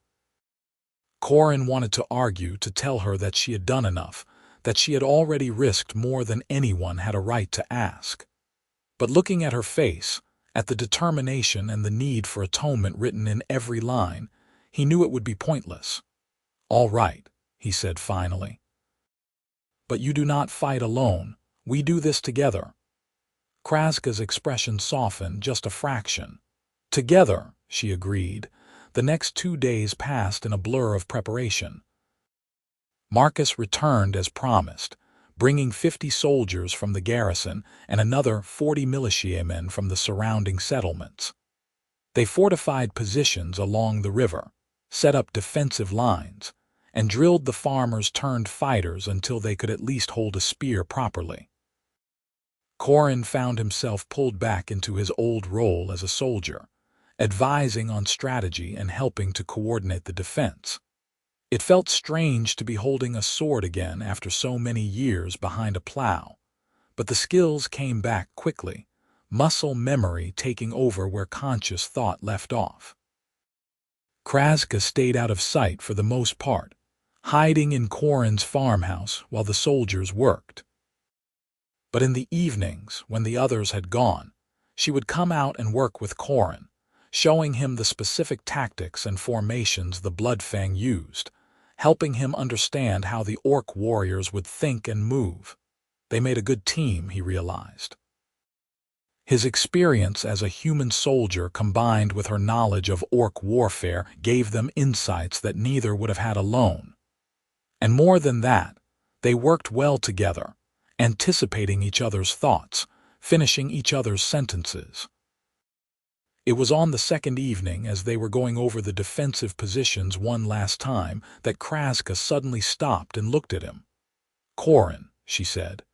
Corin wanted to argue, to tell her that she had done enough, that she had already risked more than anyone had a right to ask. But looking at her face, at the determination and the need for atonement written in every line, he knew it would be pointless. All right, he said finally. But you do not fight alone. We do this together. Krazka's expression softened just a fraction. Together, she agreed. The next 2 days passed in a blur of preparation. Marcus returned as promised, bringing 50 soldiers from the garrison and another 40 militiamen from the surrounding settlements. They fortified positions along the river, set up defensive lines, and drilled the farmers-turned-fighters until they could at least hold a spear properly. Corin found himself pulled back into his old role as a soldier, advising on strategy and helping to coordinate the defense. It felt strange to be holding a sword again after so many years behind a plow, but the skills came back quickly, muscle memory taking over where conscious thought left off. Krazka stayed out of sight for the most part, hiding in Corin's farmhouse while the soldiers worked. But in the evenings, when the others had gone, She would come out and work with Corin, showing him the specific tactics and formations the Bloodfang used, helping him understand how the orc warriors would think and move. They made a good team, he realized. His experience as a human soldier combined with her knowledge of orc warfare gave them insights that neither would have had alone. And more than that, they worked well together, anticipating each other's thoughts, finishing each other's sentences. It was on the second evening, as they were going over the defensive positions one last time, that Krazka suddenly stopped and looked at him. "Corin," she said,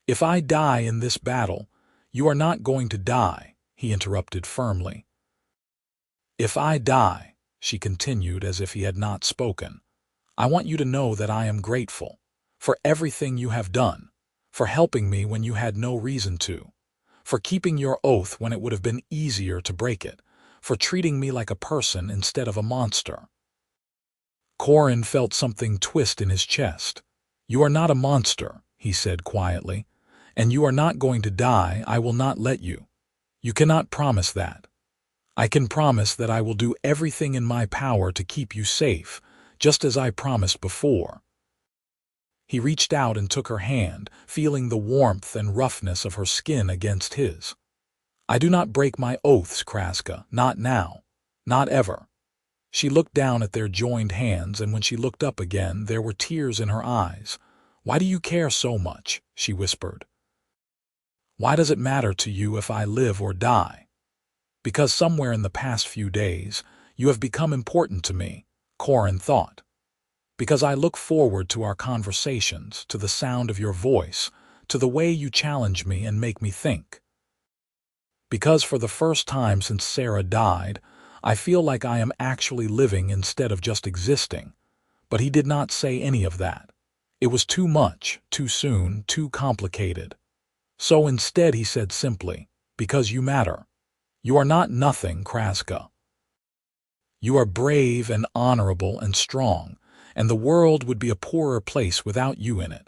"if I die in this battle, you are not going to die," he interrupted firmly. "If I die," she continued as if he had not spoken, "I want you to know that I am grateful for everything you have done, for helping me when you had no reason to, for keeping your oath when it would have been easier to break it, for treating me like a person instead of a monster." Corin felt something twist in his chest. "You are not a monster," he said quietly, "and you are not going to die. I will not let you. You cannot promise that. I can promise that I will do everything in my power to keep you safe, just as I promised before." He reached out and took her hand, feeling the warmth and roughness of her skin against his. "I do not break my oaths, Krazka, not now, not ever." She looked down at their joined hands, and when she looked up again, there were tears in her eyes. "Why do you care so much?" she whispered. "Why does it matter to you if I live or die?" "Because somewhere in the past few days, you have become important to me," Corin thought. "Because I look forward to our conversations, to the sound of your voice, to the way you challenge me and make me think. Because for the first time since Sarah died, I feel like I am actually living instead of just existing." But he did not say any of that. It was too much, too soon, too complicated. So instead he said simply, "Because you matter. You are not nothing, Krazka. You are brave and honorable and strong, and the world would be a poorer place without you in it."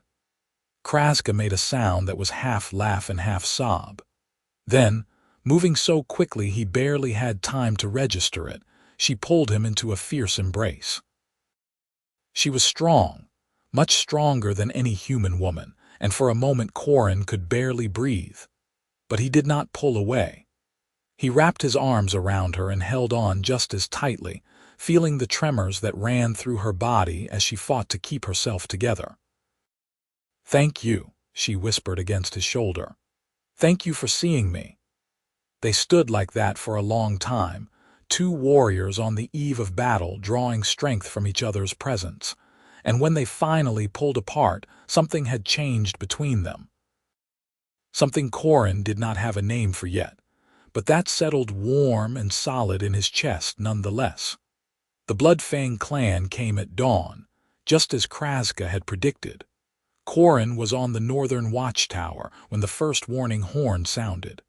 Krazka made a sound that was half laugh and half sob. Then, moving so quickly he barely had time to register it, she pulled him into a fierce embrace. She was strong, much stronger than any human woman, and for a moment Corin could barely breathe. But he did not pull away. He wrapped his arms around her and held on just as tightly, feeling the tremors that ran through her body as she fought to keep herself together. "Thank you," she whispered against his shoulder. "Thank you for seeing me." They stood like that for a long time, two warriors on the eve of battle drawing strength from each other's presence, and when they finally pulled apart, something had changed between them. Something Corin did not have a name for yet, but that settled warm and solid in his chest nonetheless. The Bloodfang clan came at dawn, just as Krazka had predicted. Corin was on the northern watchtower when the first warning horn sounded.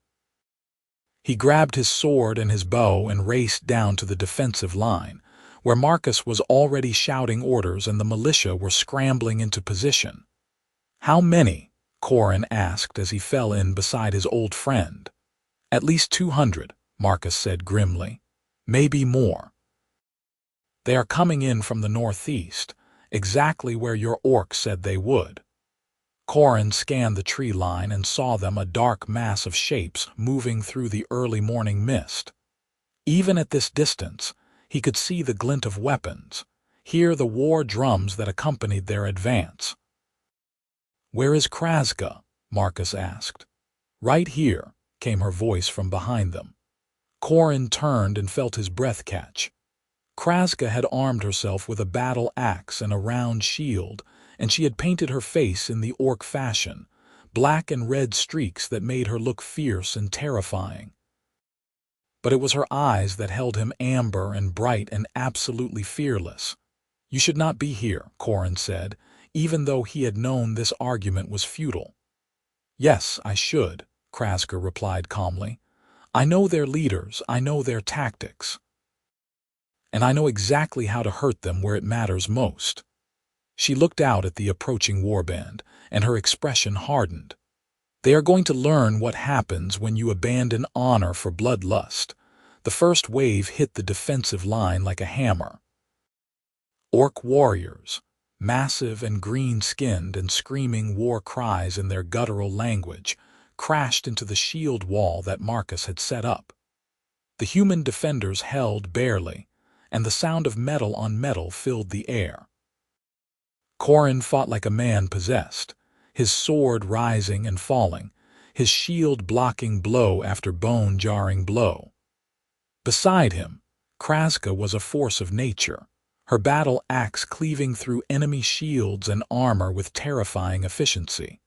He grabbed his sword and his bow and raced down to the defensive line, where Marcus was already shouting orders and the militia were scrambling into position. "How many?" Corin asked as he fell in beside his old friend. "At least 200, Marcus said grimly. "Maybe more. They are coming in from the northeast, exactly where your orcs said they would." Corin scanned the tree line and saw them, a dark mass of shapes moving through the early morning mist. Even at this distance, he could see the glint of weapons, hear the war drums that accompanied their advance. "Where is Krazka?" Marcus asked. "Right here," came her voice from behind them. Corin turned and felt his breath catch. Krazka had armed herself with a battle axe and a round shield, and she had painted her face in the orc fashion, black and red streaks that made her look fierce and terrifying. But it was her eyes that held him, amber and bright and absolutely fearless. "You should not be here," Corin said, even though he had known this argument was futile. "Yes, I should," Krazka replied calmly. "I know their leaders, I know their tactics. And I know exactly how to hurt them where it matters most." She looked out at the approaching warband, and her expression hardened. They are going to learn what happens when you abandon honor for bloodlust. The first wave hit the defensive line like a hammer. Orc warriors, massive and green-skinned and screaming war cries in their guttural language, crashed into the shield wall that Marcus had set up. The human defenders held barely, and the sound of metal on metal filled the air. Corin fought like a man possessed, his sword rising and falling, his shield blocking blow after bone-jarring blow. Beside him, Krazka was a force of nature, her battle axe cleaving through enemy shields and armor with terrifying efficiency.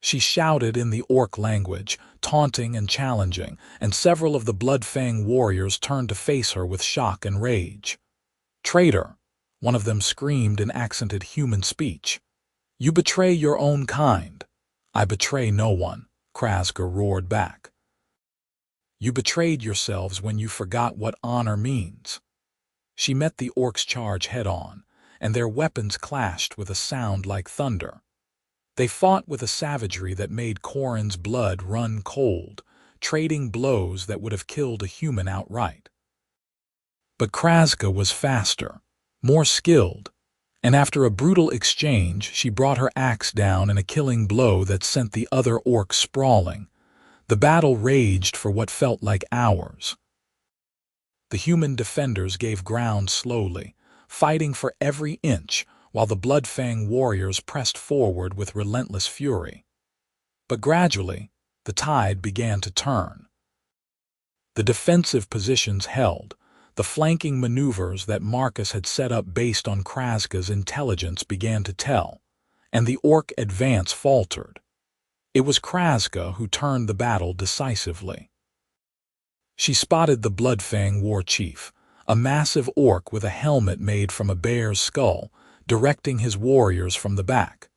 She shouted in the orc language, taunting and challenging, and several of the Bloodfang warriors turned to face her with shock and rage. "Traitor!" one of them screamed in accented human speech. "You betray your own kind." "I betray no one," Krazka roared back. "You betrayed yourselves when you forgot what honor means." She met the orcs' charge head-on, and their weapons clashed with a sound like thunder. They fought with a savagery that made Corin's blood run cold, trading blows that would have killed a human outright. But Krazka was faster, more skilled, and after a brutal exchange she brought her axe down in a killing blow that sent the other orcs sprawling. The battle raged for what felt like hours. The human defenders gave ground slowly, fighting for every inch, while the Bloodfang warriors pressed forward with relentless fury. But gradually, the tide began to turn. The defensive positions held, the flanking maneuvers that Marcus had set up based on Krazka's intelligence began to tell, and the orc advance faltered. It was Krazka who turned the battle decisively. She spotted the Bloodfang war chief, a massive orc with a helmet made from a bear's skull, directing his warriors from the back.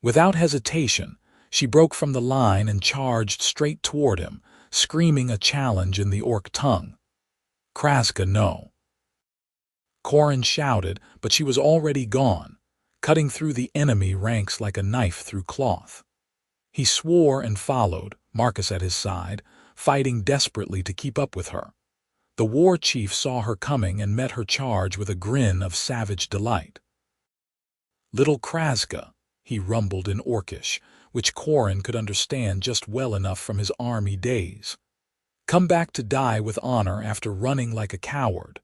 Without hesitation, she broke from the line and charged straight toward him, screaming a challenge in the orc tongue. "Krazka, no." Corin shouted, but she was already gone, cutting through the enemy ranks like a knife through cloth. He swore and followed, Marcus at his side, fighting desperately to keep up with her. The war chief saw her coming and met her charge with a grin of savage delight. "Little Krazka," he rumbled in Orcish, which Corin could understand just well enough from his army days. "Come back to die with honor after running like a coward."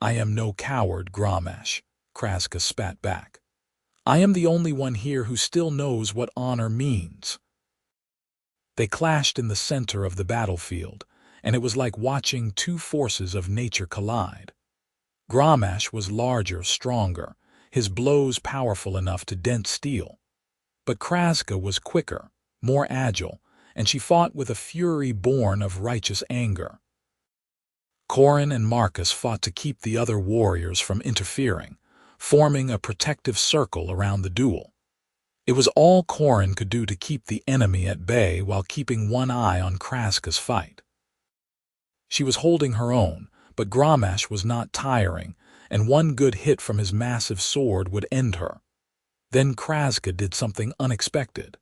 "I am no coward, Grommash," Krazka spat back. "I am the only one here who still knows what honor means." They clashed in the center of the battlefield, and it was like watching two forces of nature collide. Grommash was larger, stronger, his blows powerful enough to dent steel. But Krazka was quicker, more agile, and she fought with a fury born of righteous anger. Corin and Marcus fought to keep the other warriors from interfering, forming a protective circle around the duel. It was all Corin could do to keep the enemy at bay while keeping one eye on Krazka's fight. She was holding her own, but Grommash was not tiring, and one good hit from his massive sword would end her. Then Krazka did something unexpected.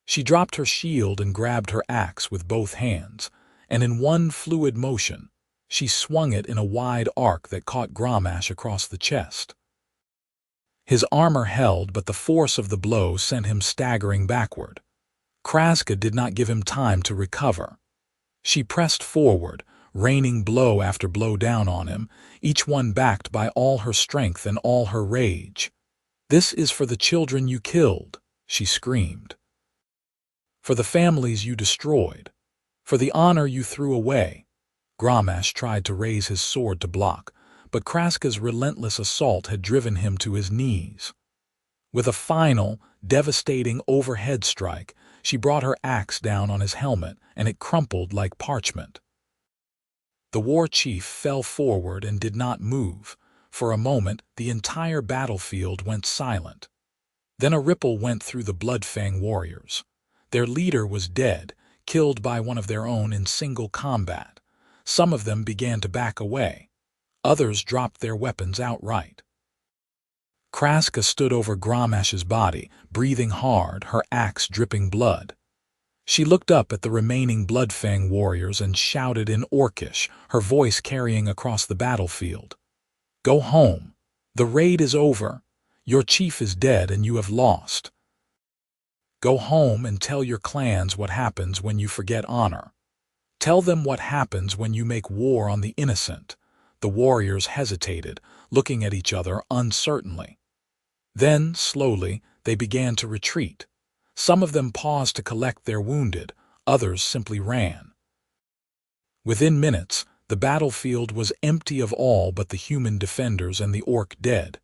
She dropped her shield and grabbed her axe with both hands, and in one fluid motion, she swung it in a wide arc that caught Grommash across the chest. His armor held, but the force of the blow sent him staggering backward. Krazka did not give him time to recover. She pressed forward, raining blow after blow down on him, each one backed by all her strength and all her rage. "This is for the children you killed," she screamed. "For the families you destroyed. For the honor you threw away." Grommash tried to raise his sword to block, but Krazka's relentless assault had driven him to his knees. With a final, devastating overhead strike, she brought her axe down on his helmet, and it crumpled like parchment. The war chief fell forward and did not move. For a moment, the entire battlefield went silent. Then a ripple went through the Bloodfang warriors. Their leader was dead, killed by one of their own in single combat. Some of them began to back away. Others dropped their weapons outright. Krazka stood over Grommash's body, breathing hard, her axe dripping blood. She looked up at the remaining Bloodfang warriors and shouted in Orcish, her voice carrying across the battlefield. "Go home. The raid is over. Your chief is dead and you have lost. Go home and tell your clans what happens when you forget honor. Tell them what happens when you make war on the innocent." The warriors hesitated, looking at each other uncertainly. Then, slowly, they began to retreat. Some of them paused to collect their wounded, others simply ran. Within minutes, the battlefield was empty of all but the human defenders and the orc dead.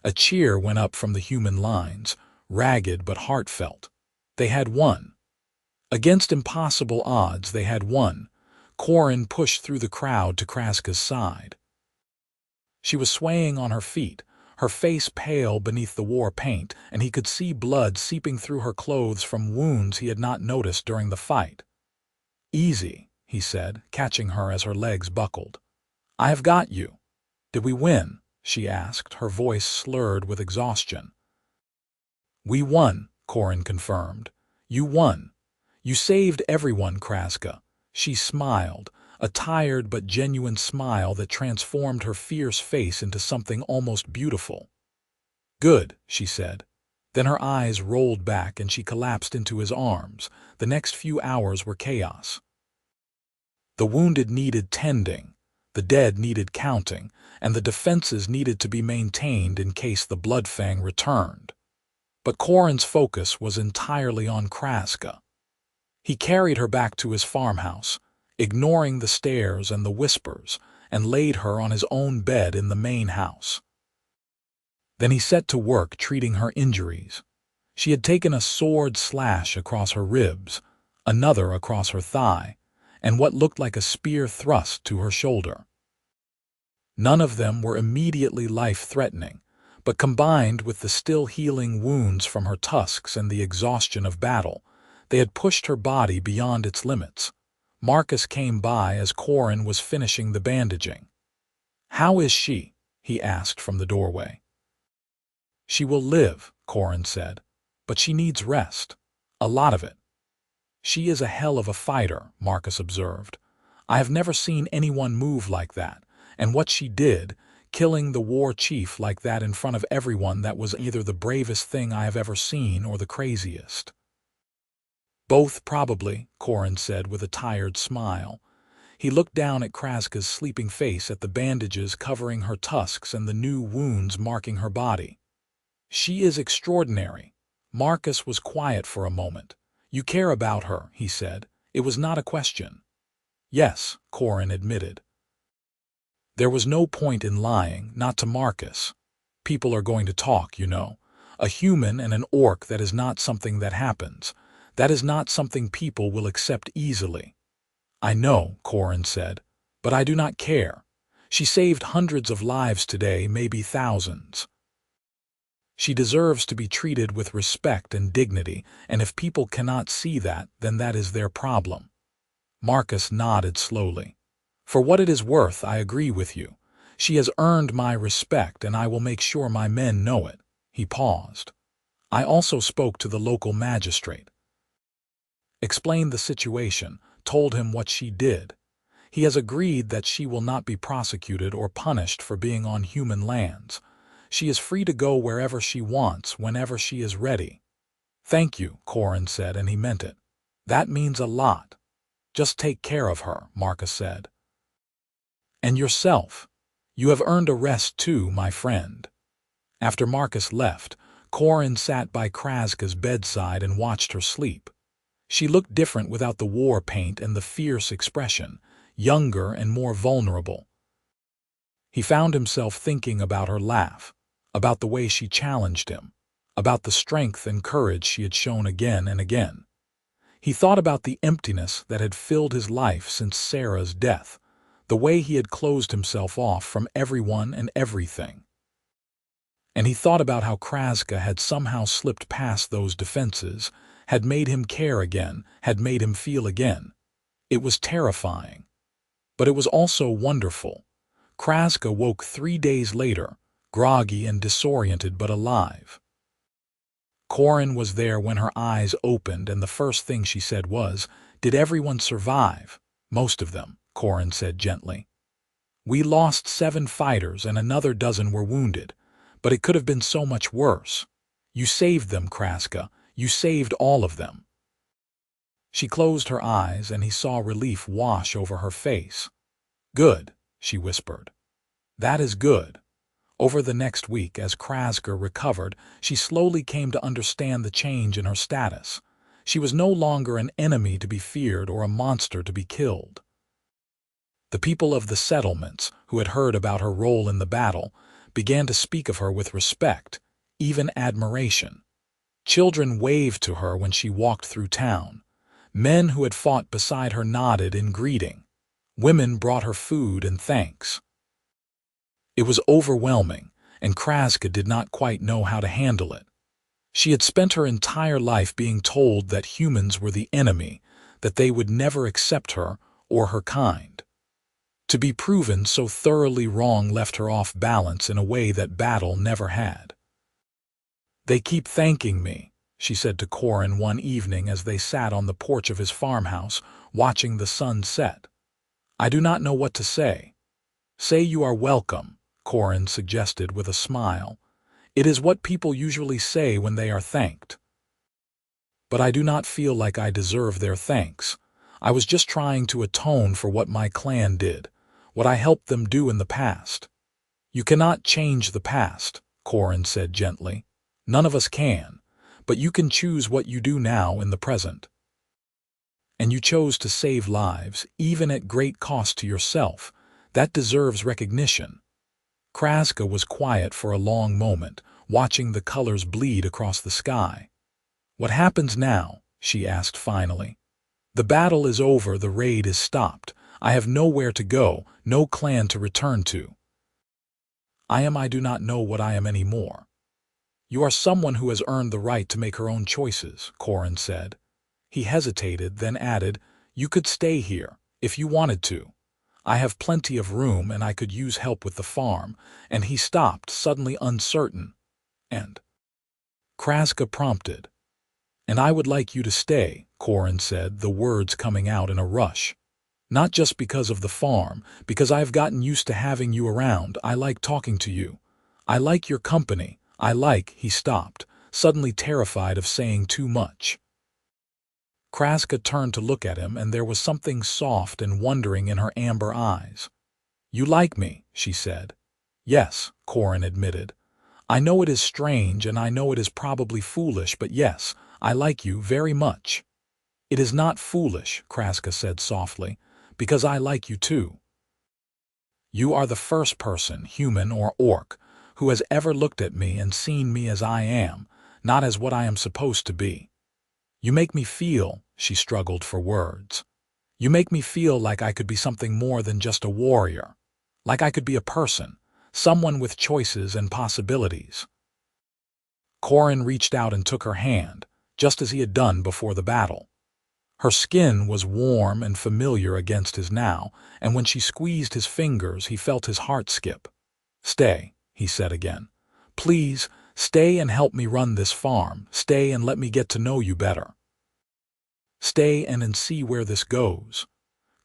A cheer went up from the human lines, ragged but heartfelt. They had won. Against impossible odds, they had won. Corin pushed through the crowd to Krazka's side. She was swaying on her feet, her face pale beneath the war paint, and he could see blood seeping through her clothes from wounds he had not noticed during the fight. "Easy," he said, catching her as her legs buckled. "I have got you." "Did we win?" she asked, her voice slurred with exhaustion. "We won," Corin confirmed. "You won. You saved everyone, Krazka." She smiled, a tired but genuine smile that transformed her fierce face into something almost beautiful. "Good," she said. Then her eyes rolled back and she collapsed into his arms. The next few hours were chaos. The wounded needed tending, the dead needed counting, and the defenses needed to be maintained in case the Bloodfang returned. But Corin's focus was entirely on Krazka. He carried her back to his farmhouse, ignoring the stares and the whispers, and laid her on his own bed in the main house. Then he set to work treating her injuries. She had taken a sword slash across her ribs, another across her thigh, and what looked like a spear thrust to her shoulder. None of them were immediately life-threatening, but combined with the still healing wounds from her tusks and the exhaustion of battle, they had pushed her body beyond its limits. Marcus came by as Corin was finishing the bandaging. "How is she?" he asked from the doorway. "She will live," Corin said, "but she needs rest. A lot of it." "She is a hell of a fighter," Marcus observed. "I have never seen anyone move like that, and what she did, killing the war chief like that in front of everyone, that was either the bravest thing I have ever seen or the craziest." "Both, probably," Corin said with a tired smile. He looked down at Krazka's sleeping face, at the bandages covering her tusks and the new wounds marking her body. "She is extraordinary." Marcus was quiet for a moment. "You care about her," he said. It was not a question. "Yes," Corin admitted. There was no point in lying, not to Marcus. People are going to talk, you know. A human and an orc, that is not something that happens. That is not something people will accept easily. "I know," Corin said, "but I do not care. She saved hundreds of lives today, maybe thousands. She deserves to be treated with respect and dignity, and if people cannot see that, then that is their problem." Marcus nodded slowly. "For what it is worth, I agree with you. She has earned my respect, and I will make sure my men know it." He paused. "I also spoke to the local magistrate. Explained the situation, told him what she did. He has agreed that she will not be prosecuted or punished for being on human lands. She is free to go wherever she wants, whenever she is ready." "Thank you," Corin said, and he meant it. "That means a lot." "Just take care of her," Marcus said. "And yourself. You have earned a rest too, my friend." After Marcus left, Corin sat by Krazka's bedside and watched her sleep. She looked different without the war paint and the fierce expression, younger and more vulnerable. He found himself thinking about her laugh, about the way she challenged him, about the strength and courage she had shown again and again. He thought about the emptiness that had filled his life since Sarah's death, the way he had closed himself off from everyone and everything. And he thought about how Krazka had somehow slipped past those defenses, had made him care again, had made him feel again. It was terrifying. But it was also wonderful. Krazka woke 3 days later, groggy and disoriented but alive. Corin was there when her eyes opened, and the first thing she said was, "Did everyone survive?" "Most of them," Corin said gently. "We lost 7 fighters and another dozen were wounded, but it could have been so much worse. You saved them, Krazka. You saved all of them." She closed her eyes, and he saw relief wash over her face. "Good," she whispered. "That is good." Over the next week, as Krazka recovered, she slowly came to understand the change in her status. She was no longer an enemy to be feared or a monster to be killed. The people of the settlements, who had heard about her role in the battle, began to speak of her with respect, even admiration. Children waved to her when she walked through town. Men who had fought beside her nodded in greeting. Women brought her food and thanks. It was overwhelming, and Krazka did not quite know how to handle it. She had spent her entire life being told that humans were the enemy, that they would never accept her or her kind. To be proven so thoroughly wrong left her off balance in a way that battle never had. "They keep thanking me," she said to Corin one evening as they sat on the porch of his farmhouse, watching the sun set. "I do not know what to say." "Say you are welcome," Corin suggested with a smile. "It is what people usually say when they are thanked." "But I do not feel like I deserve their thanks. I was just trying to atone for what my clan did, what I helped them do in the past." "You cannot change the past," Corin said gently. "None of us can, but you can choose what you do now in the present. And you chose to save lives, even at great cost to yourself. That deserves recognition." Krazka was quiet for a long moment, watching the colors bleed across the sky. "What happens now?" she asked finally. "The battle is over, the raid is stopped. I have nowhere to go, no clan to return to. I do not know what I am anymore." "You are someone who has earned the right to make her own choices," Corin said. He hesitated, then added, "You could stay here, if you wanted to. I have plenty of room and I could use help with the farm." And he stopped, suddenly uncertain. "And?" Krazka prompted. "And I would like you to stay," Corin said, the words coming out in a rush. "Not just because of the farm, because I have gotten used to having you around. I like talking to you. I like your company. He stopped, suddenly terrified of saying too much. Krazka turned to look at him, and there was something soft and wondering in her amber eyes. "You like me," she said. "Yes," Corin admitted. "I know it is strange, and I know it is probably foolish, but yes, I like you very much." "It is not foolish," Krazka said softly, "because I like you too. You are the first person, human or orc, who has ever looked at me and seen me as I am, not as what I am supposed to be. You make me feel," she struggled for words, "you make me feel like I could be something more than just a warrior. Like I could be a person, someone with choices and possibilities." Corin reached out and took her hand, just as he had done before the battle. Her skin was warm and familiar against his now, and when she squeezed his fingers, he felt his heart skip. "Stay," he said again. "Please, stay and help me run this farm. Stay and let me get to know you better. Stay and see where this goes."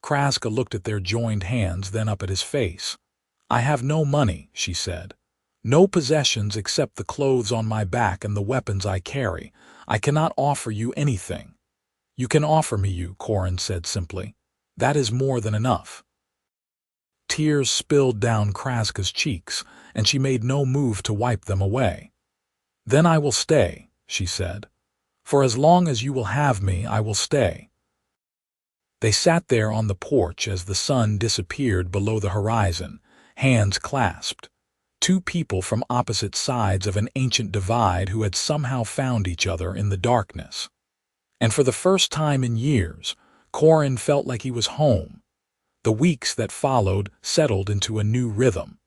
Krazka looked at their joined hands, then up at his face. "I have no money," she said. "No possessions except the clothes on my back and the weapons I carry. I cannot offer you anything." "You can offer me you," Corin said simply. "That is more than enough." Tears spilled down Krazka's cheeks, and she made no move to wipe them away. "Then I will stay," she said. "For as long as you will have me, I will stay." They sat there on the porch as the sun disappeared below the horizon, hands clasped. Two people from opposite sides of an ancient divide who had somehow found each other in the darkness. And for the first time in years, Corin felt like he was home. The weeks that followed settled into a new rhythm.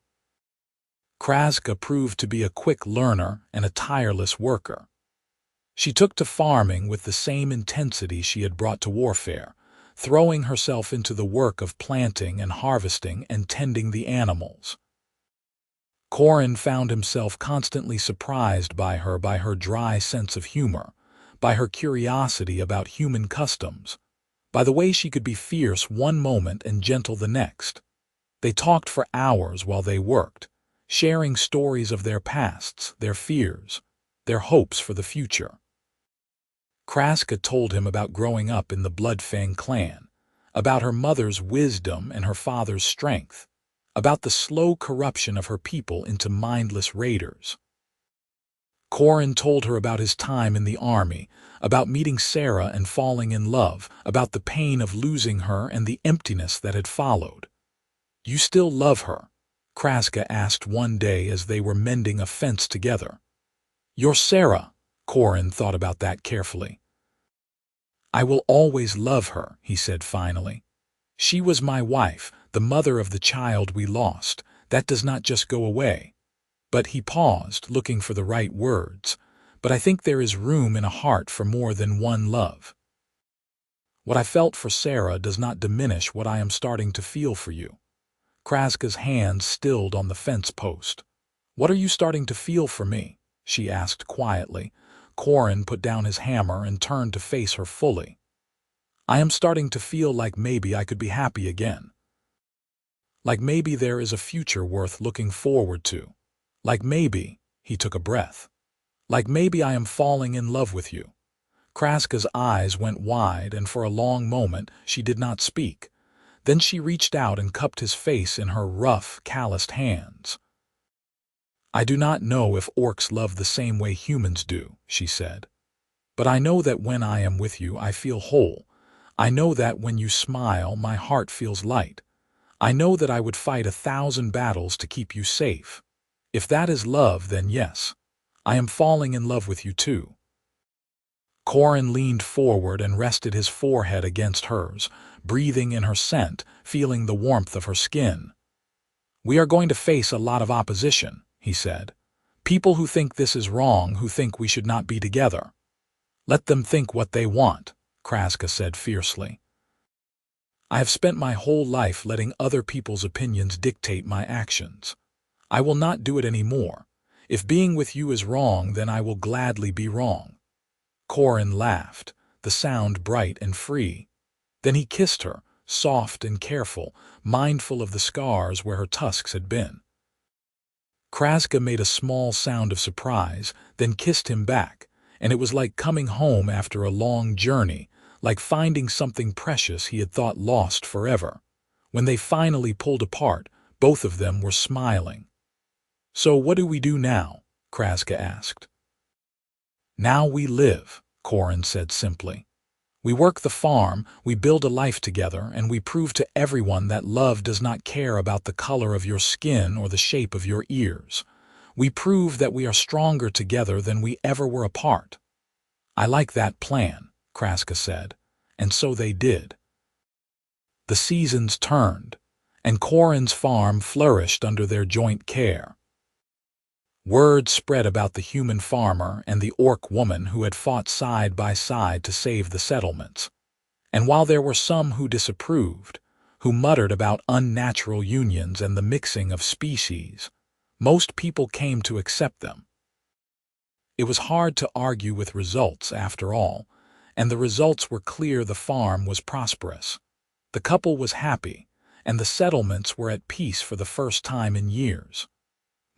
Krazka proved to be a quick learner and a tireless worker. She took to farming with the same intensity she had brought to warfare, throwing herself into the work of planting and harvesting and tending the animals. Corin found himself constantly surprised by her dry sense of humor, by her curiosity about human customs, by the way she could be fierce one moment and gentle the next. They talked for hours while they worked, sharing stories of their pasts, their fears, their hopes for the future. Krazka told him about growing up in the Bloodfang clan, about her mother's wisdom and her father's strength, about the slow corruption of her people into mindless raiders. Corin told her about his time in the army, about meeting Sarah and falling in love, about the pain of losing her and the emptiness that had followed. "You still love her?" Krazka asked one day as they were mending a fence together. "Your Sarah," Corin thought about that carefully. "I will always love her," he said finally. "She was my wife, the mother of the child we lost. That does not just go away." But he paused, looking for the right words. "But I think there is room in a heart for more than one love. What I felt for Sarah does not diminish what I am starting to feel for you." Krazka's hand stilled on the fence post. "What are you starting to feel for me?" she asked quietly. Corin put down his hammer and turned to face her fully. "I am starting to feel like maybe I could be happy again. Like maybe there is a future worth looking forward to. Like maybe," he took a breath, "like maybe I am falling in love with you." Krazka's eyes went wide, and for a long moment she did not speak. Then she reached out and cupped his face in her rough, calloused hands. "I do not know if orcs love the same way humans do," she said. "But I know that when I am with you I feel whole. I know that when you smile my heart feels light. I know that I would fight 1,000 battles to keep you safe. If that is love, then yes, I am falling in love with you too." Corin leaned forward and rested his forehead against hers, breathing in her scent, feeling the warmth of her skin. "We are going to face a lot of opposition," he said. "People who think this is wrong, who think we should not be together." "Let them think what they want," Krazka said fiercely. "I have spent my whole life letting other people's opinions dictate my actions. I will not do it anymore. If being with you is wrong, then I will gladly be wrong." Corin laughed, the sound bright and free. Then he kissed her, soft and careful, mindful of the scars where her tusks had been. Krazka made a small sound of surprise, then kissed him back, and it was like coming home after a long journey, like finding something precious he had thought lost forever. When they finally pulled apart, both of them were smiling. "So what do we do now?" Krazka asked. "Now we live," Corin said simply. "We work the farm, we build a life together, and we prove to everyone that love does not care about the color of your skin or the shape of your ears. We prove that we are stronger together than we ever were apart." "I like that plan," Krazka said, and so they did. The seasons turned, and Corin's farm flourished under their joint care. Word spread about the human farmer and the orc woman who had fought side by side to save the settlements. And while there were some who disapproved, who muttered about unnatural unions and the mixing of species, most people came to accept them. It was hard to argue with results, after all, and the results were clear. The farm was prosperous. The couple was happy, and the settlements were at peace for the first time in years.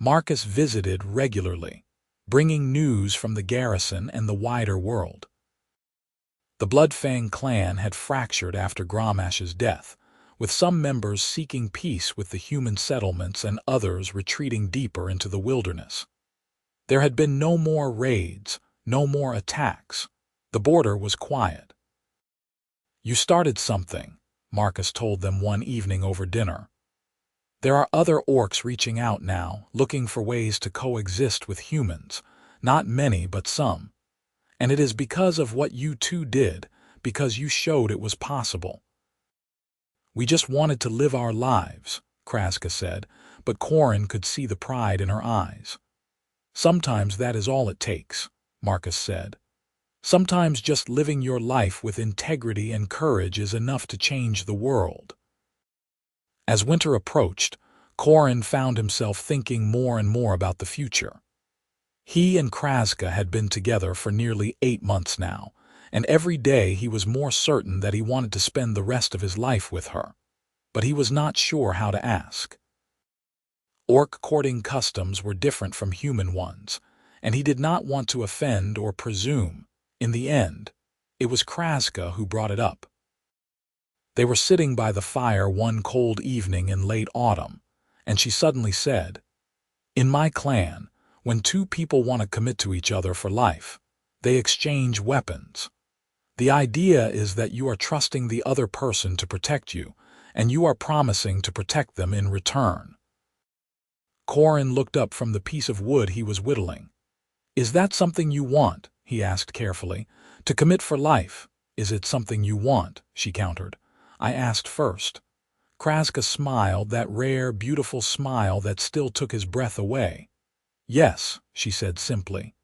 Marcus visited regularly, bringing news from the garrison and the wider world. The Bloodfang clan had fractured after Gromash's death, with some members seeking peace with the human settlements and others retreating deeper into the wilderness. There had been no more raids, no more attacks. The border was quiet. "You started something," Marcus told them one evening over dinner. "There are other orcs reaching out now, looking for ways to coexist with humans. Not many, but some. And it is because of what you two did, because you showed it was possible." "We just wanted to live our lives," Krazka said, but Corin could see the pride in her eyes. "Sometimes that is all it takes," Marcus said. "Sometimes just living your life with integrity and courage is enough to change the world." As winter approached, Corin found himself thinking more and more about the future. He and Krazka had been together for nearly 8 months now, and every day he was more certain that he wanted to spend the rest of his life with her. But he was not sure how to ask. Orc courting customs were different from human ones, and he did not want to offend or presume. In the end, it was Krazka who brought it up. They were sitting by the fire one cold evening in late autumn, and she suddenly said, "In my clan, when two people want to commit to each other for life, they exchange weapons. The idea is that you are trusting the other person to protect you, and you are promising to protect them in return." Corin looked up from the piece of wood he was whittling. "Is that something you want?" he asked carefully. "To commit for life, is it something you want?" she countered. "I asked first." Krazka smiled, that rare, beautiful smile that still took his breath away. "Yes," she said simply.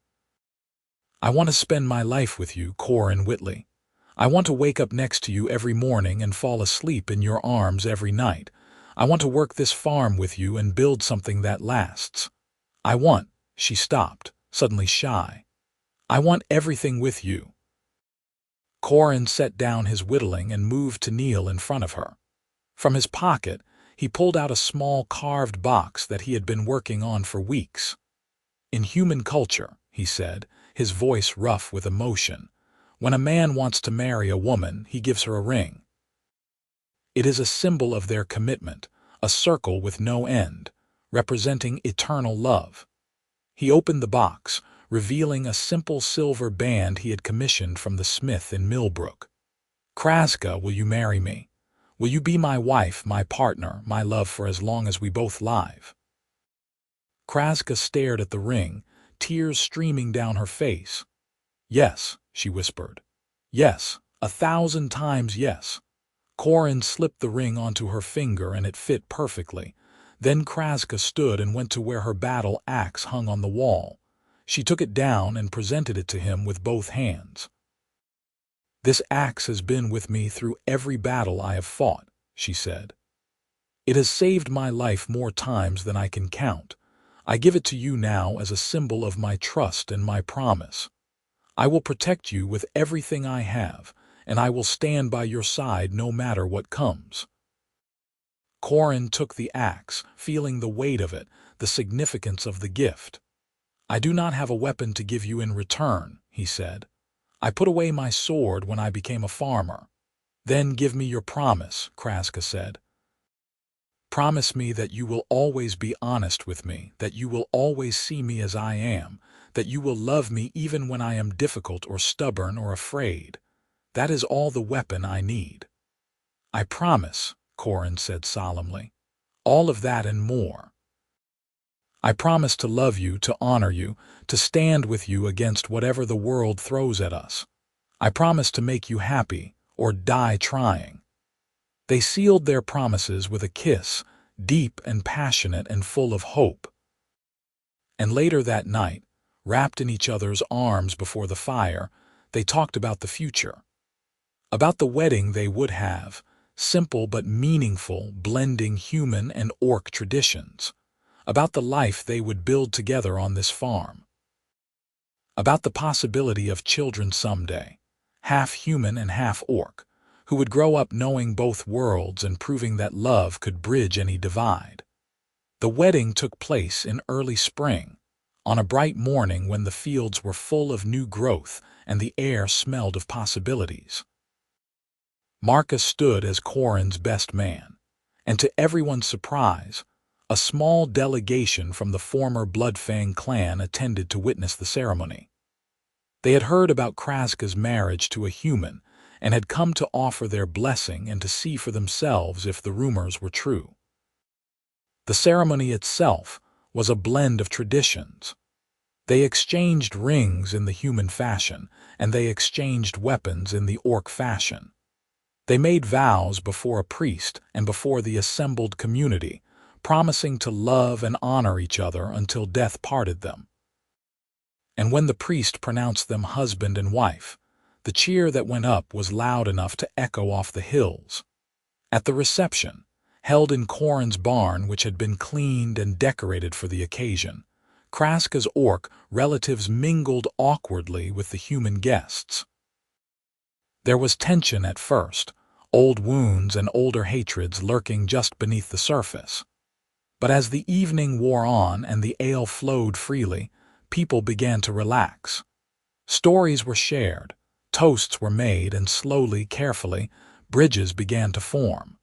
"I want to spend my life with you, Corin Whitley. I want to wake up next to you every morning and fall asleep in your arms every night. I want to work this farm with you and build something that lasts. I want—" She stopped, suddenly shy. "I want everything with you." Corin set down his whittling and moved to kneel in front of her. From his pocket, he pulled out a small carved box that he had been working on for weeks. "In human culture," he said, his voice rough with emotion, "when a man wants to marry a woman, he gives her a ring. It is a symbol of their commitment, a circle with no end, representing eternal love." He opened the box, revealing a simple silver band he had commissioned from the smith in Millbrook. "Krazka, will you marry me? Will you be my wife, my partner, my love for as long as we both live?" Krazka stared at the ring, tears streaming down her face. "Yes," she whispered. "Yes, 1,000 times yes." Corin slipped the ring onto her finger and it fit perfectly. Then Krazka stood and went to where her battle axe hung on the wall. She took it down and presented it to him with both hands. "This axe has been with me through every battle I have fought," she said. "It has saved my life more times than I can count. I give it to you now as a symbol of my trust and my promise. I will protect you with everything I have, and I will stand by your side no matter what comes." Corin took the axe, feeling the weight of it, the significance of the gift. "I do not have a weapon to give you in return," he said. "I put away my sword when I became a farmer." "Then give me your promise," Krazka said. "Promise me that you will always be honest with me, that you will always see me as I am, that you will love me even when I am difficult or stubborn or afraid. That is all the weapon I need." "I promise," Corin said solemnly. "All of that and more. I promise to love you, to honor you, to stand with you against whatever the world throws at us. I promise to make you happy, or die trying." They sealed their promises with a kiss, deep and passionate and full of hope. And later that night, wrapped in each other's arms before the fire, they talked about the future. About the wedding they would have, simple but meaningful, blending human and orc traditions. About the life they would build together on this farm. About the possibility of children someday, half human and half orc, who would grow up knowing both worlds and proving that love could bridge any divide. The wedding took place in early spring, on a bright morning when the fields were full of new growth and the air smelled of possibilities. Marcus stood as Corin's best man, and to everyone's surprise, a small delegation from the former Bloodfang clan attended to witness the ceremony. They had heard about Krazka's marriage to a human and had come to offer their blessing and to see for themselves if the rumors were true. The ceremony itself was a blend of traditions. They exchanged rings in the human fashion, and they exchanged weapons in the orc fashion. They made vows before a priest and before the assembled community, promising to love and honor each other until death parted them. And when the priest pronounced them husband and wife, the cheer that went up was loud enough to echo off the hills. At the reception, held in Corin's barn, which had been cleaned and decorated for the occasion. Krazka's orc relatives mingled awkwardly with the human guests. There was tension at first, old wounds and older hatreds lurking just beneath the surface. But as the evening wore on and the ale flowed freely, people began to relax. Stories were shared, toasts were made, and slowly, carefully, bridges began to form.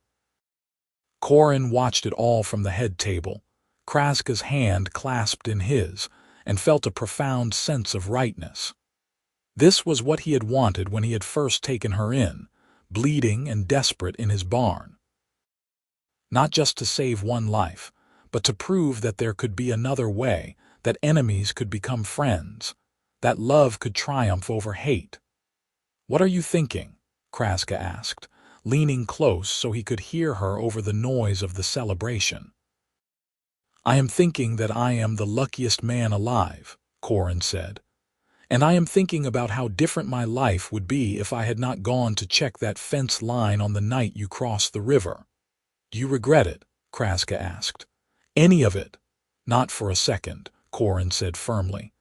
Corin watched it all from the head table, Krazka's hand clasped in his, and felt a profound sense of rightness. This was what he had wanted when he had first taken her in, bleeding and desperate in his barn. Not just to save one life, but to prove that there could be another way, that enemies could become friends, that love could triumph over hate. "What are you thinking?" Krazka asked, leaning close so he could hear her over the noise of the celebration. "I am thinking that I am the luckiest man alive," Corin said. "And I am thinking about how different my life would be if I had not gone to check that fence line on the night you crossed the river." "Do you regret it?" Krazka asked. "Any of it?" "Not for a second," Corin said firmly.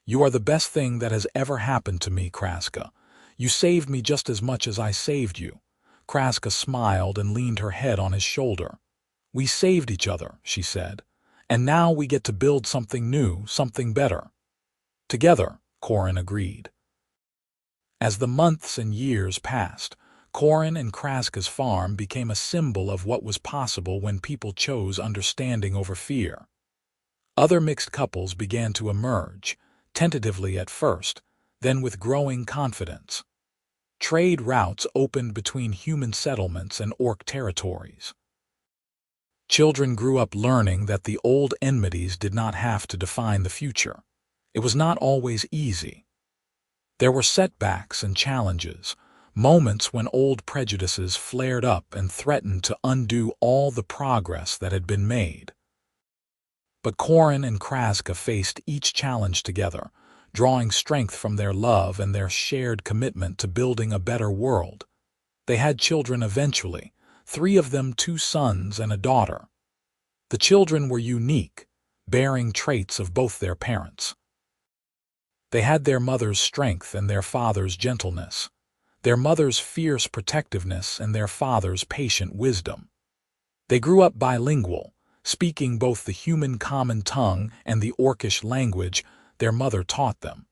"You are the best thing that has ever happened to me, Krazka. You saved me just as much as I saved you." Krazka smiled and leaned her head on his shoulder. "We saved each other," she said, "and now we get to build something new, something better." "Together," Corin agreed. As the months and years passed, Corin and Krazka's farm became a symbol of what was possible when people chose understanding over fear. Other mixed couples began to emerge, tentatively at first, then with growing confidence. Trade routes opened between human settlements and orc territories. Children grew up learning that the old enmities did not have to define the future. It was not always easy. There were setbacks and challenges, moments when old prejudices flared up and threatened to undo all the progress that had been made. But Corin and Krazka faced each challenge together, drawing strength from their love and their shared commitment to building a better world. They had children eventually, 3 of them, 2 sons and a daughter. The children were unique, bearing traits of both their parents. They had their mother's strength and their father's gentleness, their mother's fierce protectiveness and their father's patient wisdom. They grew up bilingual, speaking both the human common tongue and the orcish language their mother taught them.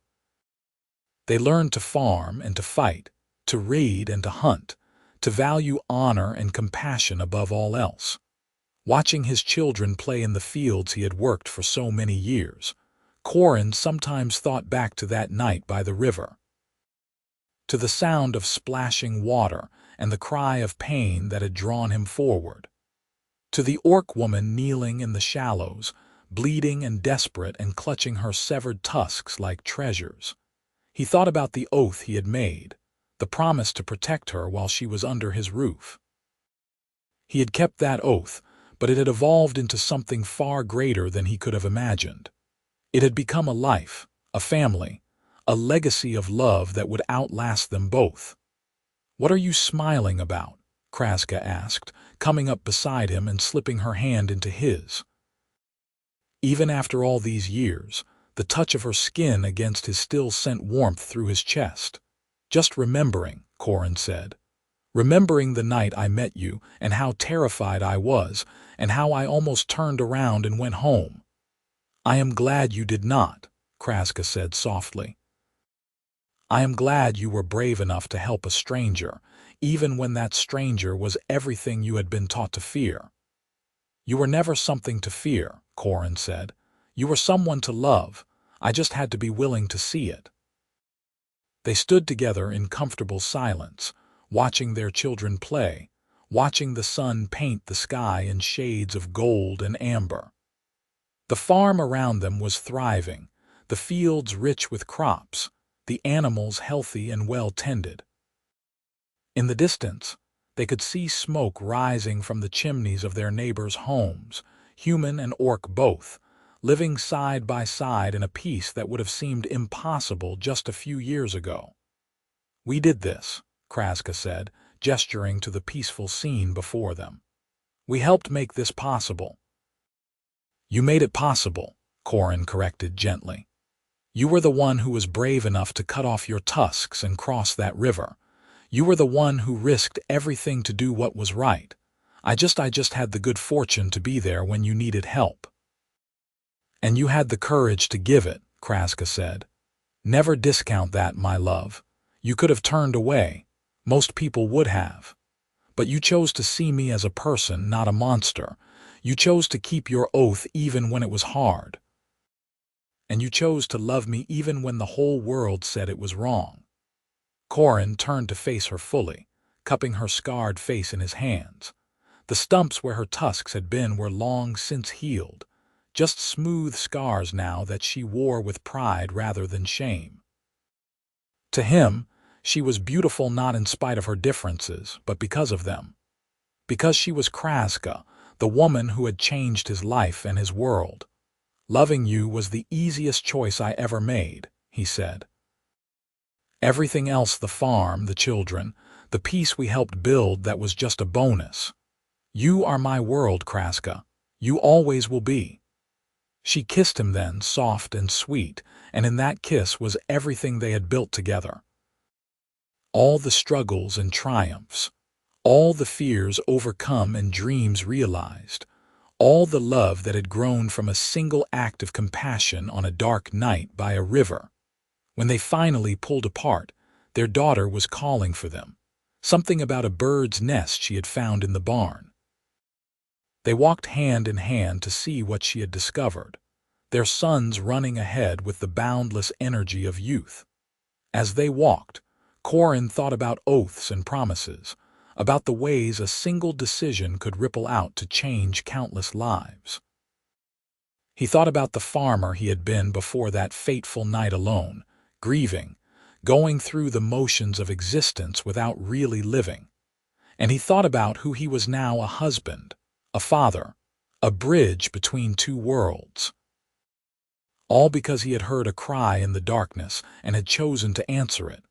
They learned to farm and to fight, to read and to hunt, to value honor and compassion above all else. Watching his children play in the fields he had worked for so many years, Corin sometimes thought back to that night by the river, to the sound of splashing water and the cry of pain that had drawn him forward, to the orc woman kneeling in the shallows, bleeding and desperate and clutching her severed tusks like treasures. He thought about the oath he had made, the promise to protect her while she was under his roof. He had kept that oath, but it had evolved into something far greater than he could have imagined. It had become a life, a family, a legacy of love that would outlast them both. "What are you smiling about?" Krazka asked, coming up beside him and slipping her hand into his. Even after all these years, the touch of her skin against his still sent warmth through his chest. "Just remembering," Corin said. "Remembering the night I met you and how terrified I was and how I almost turned around and went home." "I am glad you did not," Krazka said softly. "I am glad you were brave enough to help a stranger, even when that stranger was everything you had been taught to fear." "You were never something to fear," Corin said. "You were someone to love. I just had to be willing to see it." They stood together in comfortable silence, watching their children play, watching the sun paint the sky in shades of gold and amber. The farm around them was thriving, the fields rich with crops, the animals healthy and well tended. In the distance, they could see smoke rising from the chimneys of their neighbors' homes, human and orc both, living side by side in a peace that would have seemed impossible just a few years ago. "We did this," Krazka said, gesturing to the peaceful scene before them. We helped make this possible." "You made it possible," Corin corrected gently. "You were the one who was brave enough to cut off your tusks and cross that river. You were the one who risked everything to do what was right. I just had the good fortune to be there when you needed help." "And you had the courage to give it," Krazka said. "Never discount that, my love. You could have turned away. Most people would have. But you chose to see me as a person, not a monster. You chose to keep your oath even when it was hard. And you chose to love me even when the whole world said it was wrong." Corin turned to face her fully, cupping her scarred face in his hands. The stumps where her tusks had been were long since healed, just smooth scars now that she wore with pride rather than shame. To him, she was beautiful not in spite of her differences, but because of them. Because she was Krazka, the woman who had changed his life and his world. "Loving you was the easiest choice I ever made," he said. "Everything else, the farm, the children, the peace we helped build, that was just a bonus. You are my world, Krazka. You always will be." She kissed him then, soft and sweet, and in that kiss was everything they had built together. All the struggles and triumphs, all the fears overcome and dreams realized, all the love that had grown from a single act of compassion on a dark night by a river. When they finally pulled apart, their daughter was calling for them, something about a bird's nest she had found in the barn. They walked hand in hand to see what she had discovered, their sons running ahead with the boundless energy of youth. As they walked, Corin thought about oaths and promises, about the ways a single decision could ripple out to change countless lives. He thought about the farmer he had been before that fateful night alone, grieving, going through the motions of existence without really living. And he thought about who he was now, a husband, a father, a bridge between two worlds. All because he had heard a cry in the darkness and had chosen to answer it.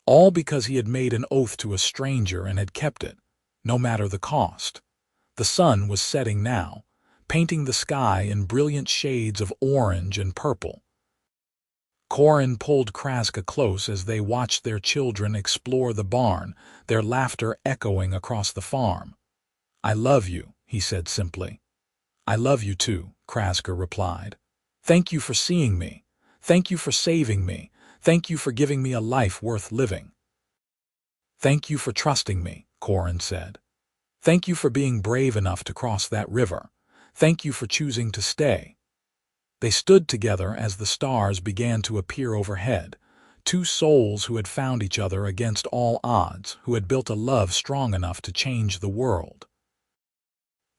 All because he had made an oath to a stranger and had kept it, no matter the cost. The sun was setting now, painting the sky in brilliant shades of orange and purple. Corin pulled Krazka close as they watched their children explore the barn, their laughter echoing across the farm. "I love you," he said simply. "I love you too," Krazka replied. "Thank you for seeing me. Thank you for saving me. Thank you for giving me a life worth living." "Thank you for trusting me," Corin said. "Thank you for being brave enough to cross that river. Thank you for choosing to stay." They stood together as the stars began to appear overhead, two souls who had found each other against all odds, who had built a love strong enough to change the world.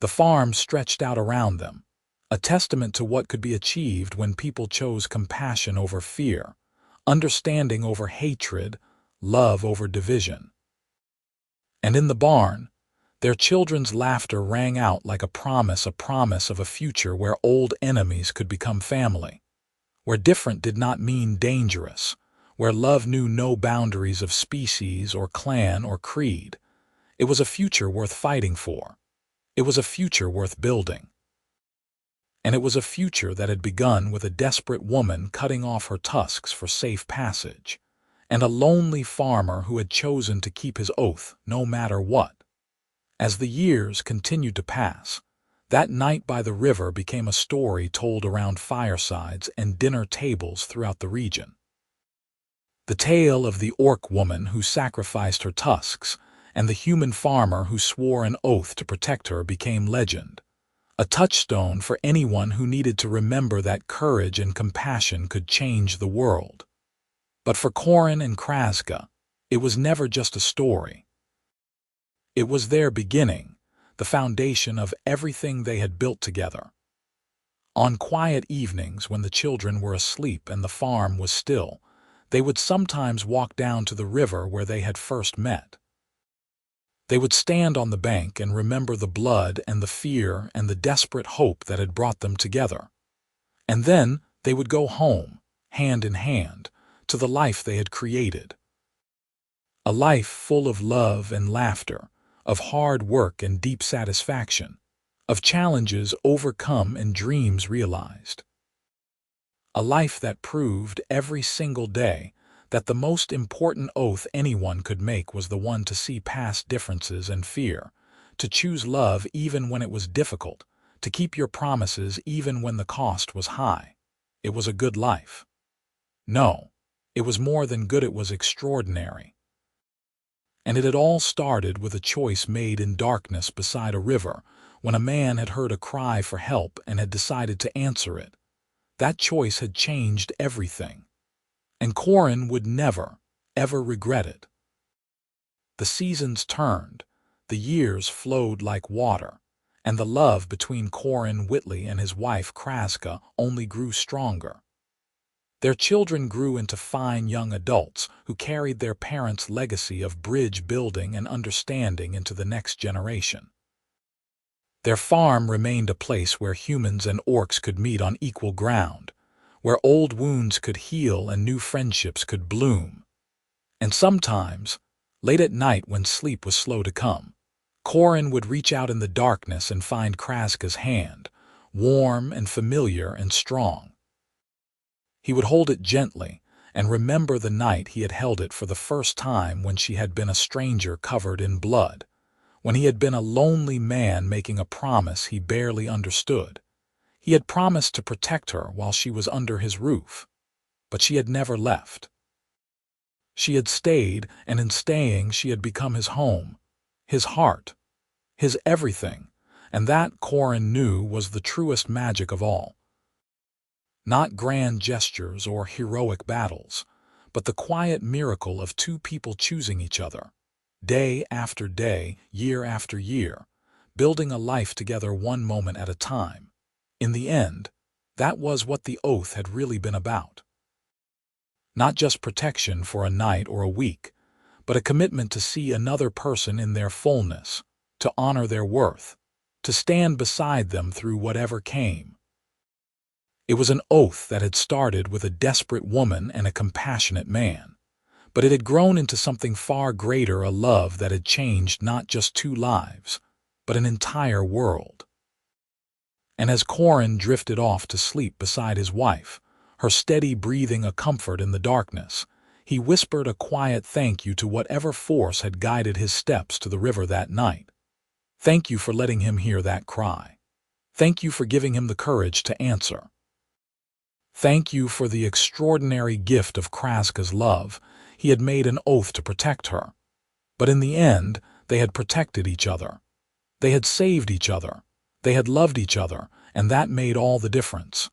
The farm stretched out around them, a testament to what could be achieved when people chose compassion over fear, understanding over hatred, love over division. And in the barn, their children's laughter rang out like a promise of a future where old enemies could become family, where different did not mean dangerous, where love knew no boundaries of species or clan or creed. It was a future worth fighting for. It was a future worth building. And it was a future that had begun with a desperate woman cutting off her tusks for safe passage, and a lonely farmer who had chosen to keep his oath no matter what. As the years continued to pass, that night by the river became a story told around firesides and dinner tables throughout the region. The tale of the orc woman who sacrificed her tusks and the human farmer who swore an oath to protect her became legend, a touchstone for anyone who needed to remember that courage and compassion could change the world. But for Corin and Krazka, it was never just a story. It was their beginning, the foundation of everything they had built together. On quiet evenings when the children were asleep and the farm was still, they would sometimes walk down to the river where they had first met. They would stand on the bank and remember the blood and the fear and the desperate hope that had brought them together. And then they would go home, hand in hand, to the life they had created. A life full of love and laughter, of hard work and deep satisfaction, of challenges overcome and dreams realized. A life that proved every single day that the most important oath anyone could make was the one to see past differences and fear, to choose love even when it was difficult, to keep your promises even when the cost was high. It was a good life. No, it was more than good, it was extraordinary. And it had all started with a choice made in darkness beside a river, when a man had heard a cry for help and had decided to answer it. That choice had changed everything. And Corin would never, ever regret it. The seasons turned, the years flowed like water, and the love between Corin Whitley and his wife Krazka only grew stronger. Their children grew into fine young adults who carried their parents' legacy of bridge building and understanding into the next generation. Their farm remained a place where humans and orcs could meet on equal ground, where old wounds could heal and new friendships could bloom. And sometimes, late at night when sleep was slow to come, Corin would reach out in the darkness and find Krazka's hand, warm and familiar and strong. He would hold it gently and remember the night he had held it for the first time, when she had been a stranger covered in blood, when he had been a lonely man making a promise he barely understood. He had promised to protect her while she was under his roof, but she had never left. She had stayed, and in staying she had become his home, his heart, his everything, and that, Corin knew, was the truest magic of all. Not grand gestures or heroic battles, but the quiet miracle of two people choosing each other, day after day, year after year, building a life together one moment at a time. In the end, that was what the oath had really been about. Not just protection for a night or a week, but a commitment to see another person in their fullness, to honor their worth, to stand beside them through whatever came. It was an oath that had started with a desperate woman and a compassionate man, but it had grown into something far greater, a love that had changed not just two lives, but an entire world. And as Corin drifted off to sleep beside his wife, her steady breathing a comfort in the darkness, he whispered a quiet thank you to whatever force had guided his steps to the river that night. Thank you for letting him hear that cry. Thank you for giving him the courage to answer. Thank you for the extraordinary gift of Krazka's love. He had made an oath to protect her. But in the end, they had protected each other. They had saved each other. They had loved each other, and that made all the difference.